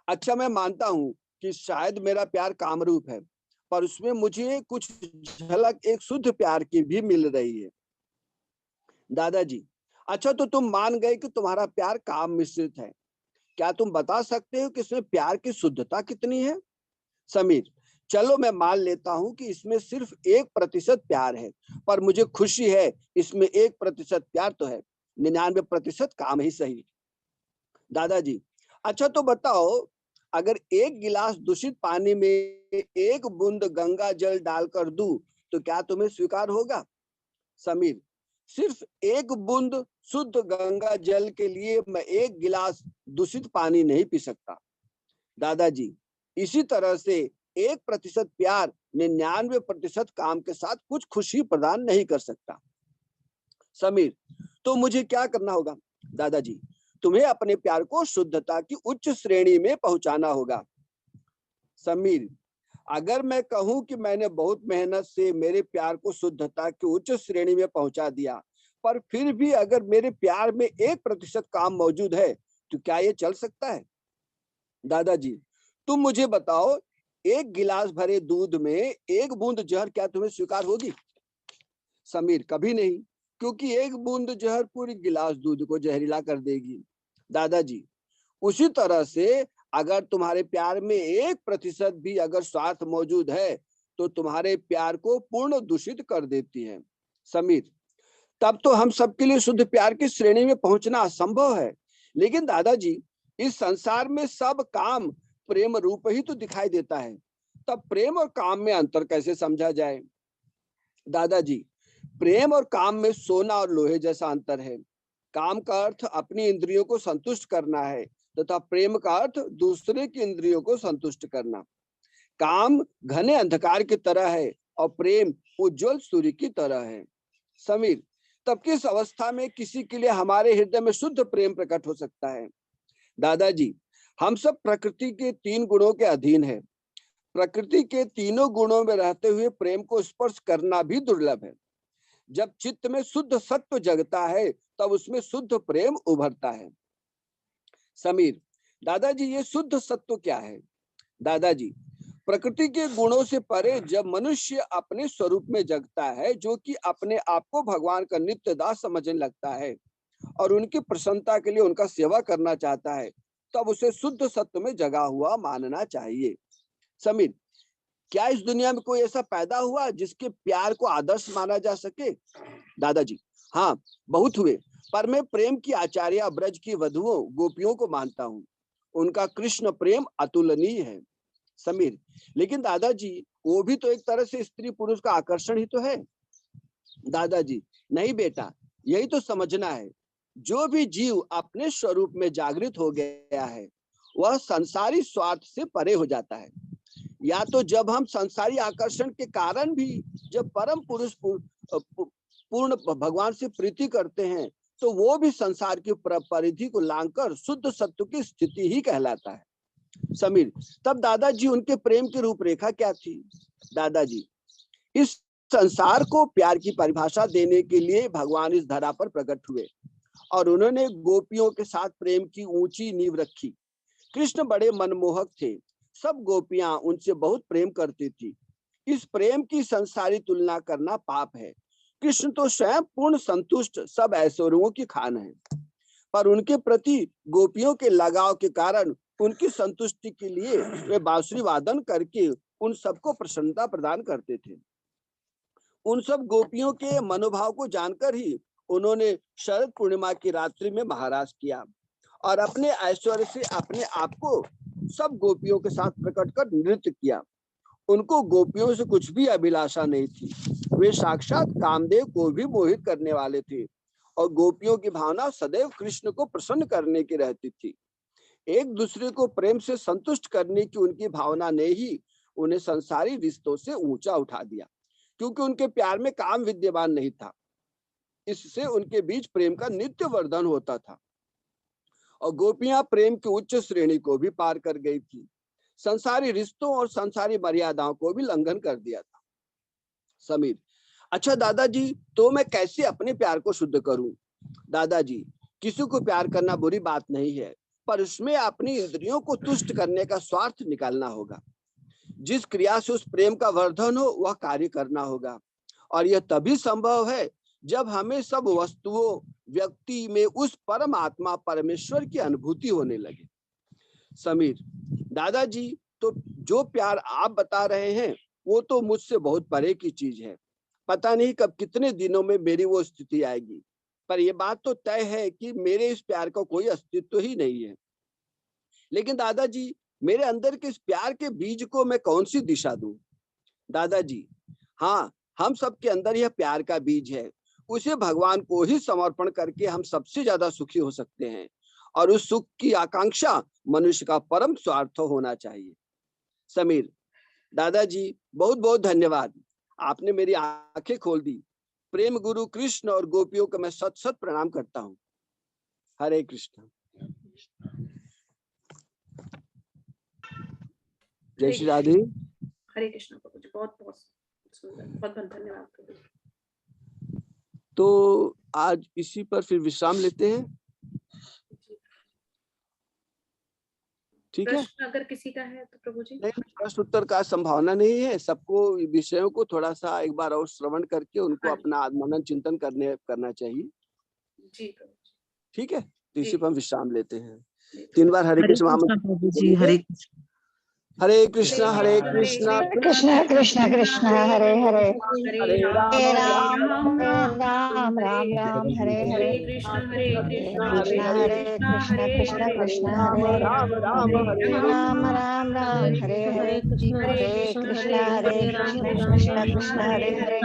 अच्छा, मैं मानता हूं कि शायद मेरा प्यार कामरूप है, पर उसमें मुझे कुछ झलक एक शुद्ध प्यार की भी मिल रही है। दादाजी, अच्छा, तो तुम मान गए कि तुम्हारा प्यार काम मिश्रित है। क्या तुम बता सकते हो कि इसमें प्यार की शुद्धता कितनी है। समीर, चलो मैं मान लेता हूं कि इसमें सिर्फ 1% प्यार है, पर मुझे खुशी है इसमें 1% प्यार तो है, 99% काम ही सही। दादाजी, अच्छा, तो बताओ, अगर एक गिलास दूषित पानी में एक बूंद गंगा जल डालकर दूं तो क्या तुम्हें स्वीकार होगा। समीर, सिर्फ एक बूंद शुद्ध गंगा जल के लिए मैं एक गिलास दूषित पानी नहीं पी सकता। दादाजी, इसी तरह से 1% प्यार 99% काम के साथ कुछ खुशी प्रदान नहीं कर सकता। समीर, तो मुझे क्या करना होगा। दादाजी, तुम्हें अपने प्यार को शुद्धता की उच्च श्रेणी में पहुंचाना होगा। समीर, अगर मैं कहूं कि मैंने बहुत मेहनत से मेरे प्यार को शुद्धता की उच्च श्रेणी में पहुंचा दिया, पर फिर भी अगर मेरे प्यार में 1% काम मौजूद है, तो क्या ये चल सकता है। दादाजी, तुम मुझे बताओ, एक गिलास भरे दूध में एक बूंद जहर क्या तुम्हें स्वीकार होगी। समीर, कभी नहीं, क्योंकि एक बूंद जहर पूरी गिलास दूध को जहरीला कर देगी। दादाजी, उसी तरह से अगर तुम्हारे प्यार में 1% भी अगर स्वार्थ मौजूद है, तो तुम्हारे प्यार को पूर्ण दूषित कर देती है। समीर, तब तो हम सबके लिए शुद्ध प्यार की श्रेणी में पहुंचना असंभव है। लेकिन दादाजी, इस संसार में सब काम प्रेम रूप ही तो दिखाई देता है, तब प्रेम और काम में अंतर कैसे समझा जाए। दादाजी, प्रेम और काम में सोना और लोहे जैसा अंतर है। काम का अर्थ अपनी इंद्रियों को संतुष्ट करना है, तथा प्रेम का अर्थ दूसरे की इंद्रियों को संतुष्ट करना। काम घने अंधकार की तरह है और प्रेम उज्जवल सूर्य की तरह है। समीर, तब किस अवस्था में किसी के लिए हमारे हृदय में शुद्ध प्रेम प्रकट हो सकता है। दादाजी, हम सब प्रकृति के 3 गुणों के अधीन हैं। प्रकृति के तीनों गुणों में रहते हुए प्रेम को स्पर्श करना भी दुर्लभ है। जब चित्त में शुद्ध सत्व जगता है तब उसमें शुद्ध प्रेम उभरता है। समीर, दादाजी ये शुद्ध सत्व क्या है? दादाजी, प्रकृति के गुणों से परे जब मनुष्य अपने स्वरूप में जगता है, जो कि अपने आप को भगवान का नित्य दास समझने लगता है और उनकी प्रसन्नता के लिए उनका सेवा करना चाहता है, तब उसे शुद्ध सत्व में जगा हुआ मानना चाहिए। समीर, क्या इस दुनिया में कोई ऐसा पैदा हुआ जिसके प्यार को आदर्श माना जा सके? दादाजी, हाँ, बहुत हुए, पर मैं प्रेम की आचार्य ब्रज की वधुओं गोपियों को मानता हूँ। उनका कृष्ण प्रेम अतुलनीय है। समीर, लेकिन दादाजी वो भी तो एक तरह से स्त्री पुरुष का आकर्षण ही तो है। दादाजी, नहीं बेटा, यही तो समझना है। जो भी जीव अपने स्वरूप में जागृत हो गया है वह संसारी स्वार्थ से परे हो जाता है। या तो जब हम संसारी आकर्षण के कारण भी जब परम पुरुष पूर्ण भगवान से प्रीति करते हैं तो वो भी संसार की परिधि को लांघकर शुद्ध सत्व की स्थिति ही कहलाता है। समीर, तब दादाजी उनके प्रेम की रूपरेखा क्या थी? दादाजी, इस संसार को प्यार की परिभाषा देने के लिए भगवान इस धरा पर प्रकट हुए और उन्होंने गोपियों के साथ प्रेम की ऊंची नींव रखी। कृष्ण बड़े मनमोहक थे, सब गोपियां उनसे बहुत प्रेम करती थी। इस प्रेम की संसारी तुलना करना पाप है। कृष्ण तो स्वयं पूर्ण संतुष्ट सब ऐश्वर्यों की खान है, पर उनके प्रति गोपियों के लगाव के कारण उनकी संतुष्टि के लिए वे बांसुरी वादन करके उन सबको प्रसन्नता प्रदान करते थे। उन सब गोपियों के मनोभाव को जानकर ही उन्होंने शरद पूर्णिमा की रात्रि में महाराज किया और अपने ऐश्वर्य से अपने आप को सब गोपियों के साथ प्रकट कर नृत्य किया। उनको गोपियों से कुछ भी अभिलाषा नहीं थी। वे साक्षात कामदेव को भी मोहित करने वाले थे और गोपियों की भावना सदैव कृष्ण को प्रसन्न करने की रहती थी। एक दूसरे को प्रेम से संतुष्ट करने की उनकी भावना ने ही उन्हें संसारी रिश्तों से ऊंचा उठा दिया, क्योंकि उनके प्यार में काम विद्यमान नहीं था। इससे उनके बीच प्रेम का नित्य वर्धन होता था और गोपियां प्रेम की उच्च श्रेणी को भी पार कर गई थी। संसारी रिश्तों और संसारी मर्यादाओं को भी उल्लंघन कर दिया था। समीर, अच्छा दादाजी, तो मैं कैसे अपने प्यार को शुद्ध करूं? दादाजी, किसी को प्यार करना बुरी बात नहीं है, पर उसमें अपनी इंद्रियों को तुष्ट करने का स्वार्थ निकालना होगा। जिस क्रिया से उस प्रेम का वर्धन हो वह कार्य करना होगा और यह तभी संभव है जब हमें सब वस्तुओं व्यक्ति में उस परम आत्मा परमेश्वर की अनुभूति होने लगे। समीर, दादाजी, तो जो प्यार आप बता रहे हैं वो तो मुझसे बहुत परे की चीज है। पता नहीं कब कितने दिनों में मेरी वो स्थिति आएगी, पर यह बात तो तय है कि मेरे इस प्यार का कोई अस्तित्व ही नहीं है। लेकिन दादाजी, मेरे अंदर के इस प्यार के बीज को मैं कौन सी दिशा दूं? दादाजी, हाँ, हम सबके अंदर यह प्यार का बीज है। उसे भगवान को ही समर्पण करके हम सबसे ज्यादा सुखी हो सकते हैं और उस सुख की आकांक्षा मनुष्य का परम स्वार्थ होना चाहिए। समीर, दादाजी, बहुत बहुत धन्यवाद, आपने मेरी आंखें खोल दी। प्रेम गुरु कृष्ण और गोपियों को मैं सत सत प्रणाम करता हूँ। हरे कृष्ण। जय श्री राधे। हरे कृष्ण प्रभु जी, बहुत बहुत सुंदर, बहुत बहुत धन्यवाद प्रभु जी। तो आज इसी पर फिर विश्राम लेते हैं, ठीक है? प्रश्न अगर किसी का है तो प्रभु जी। नहीं, प्रश्न उत्तर का संभावना नहीं है। सबको विषयों को थोड़ा सा एक बार और श्रवण करके उनको अपना आत्मनन चिंतन करना चाहिए। जी प्रभु जी, ठीक है, तो इसी पर हम विश्राम लेते हैं। 3 बार हरे कृष्ण प्रभु जी। हरे हरे कृष्णा हरे कृष्णा कृष्ण कृष्ण कृष्ण हरे हरे हरे राम हरे राम राम राम राम राम हरे हरे हरे कृष्ण कृष्ण हरे कृष्ण कृष्ण कृष्ण हरे राम राम हरे राम राम राम हरे हरे हरे कृष्ण कृष्ण कृष्ण हरे हरे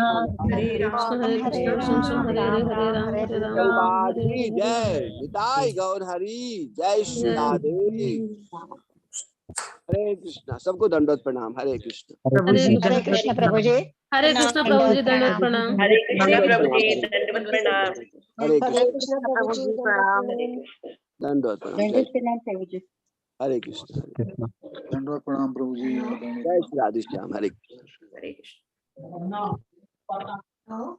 हरे राम हरे राम राम राम हरे की जय, निताई गौर हरि, जय श्री राधे। हरे कृष्णा, सबको दंडवत प्रणाम। हरे कृष्ण। हरे कृष्ण प्रभु जी। हरे कृष्ण प्रभु जी, दंडवत प्रणाम। हरे कृष्ण प्रभु जी, दंडवत प्रणाम। हरे हरे कृष्ण प्रभु जी प्रणाम। दंडवत प्रणाम। प्रभु जी। हरे कृष्ण। कृष्ण। दंडवत प्रणाम प्रभु जी। जय श्री राधे श्याम। हरे कृष्ण। हरे कृष्ण।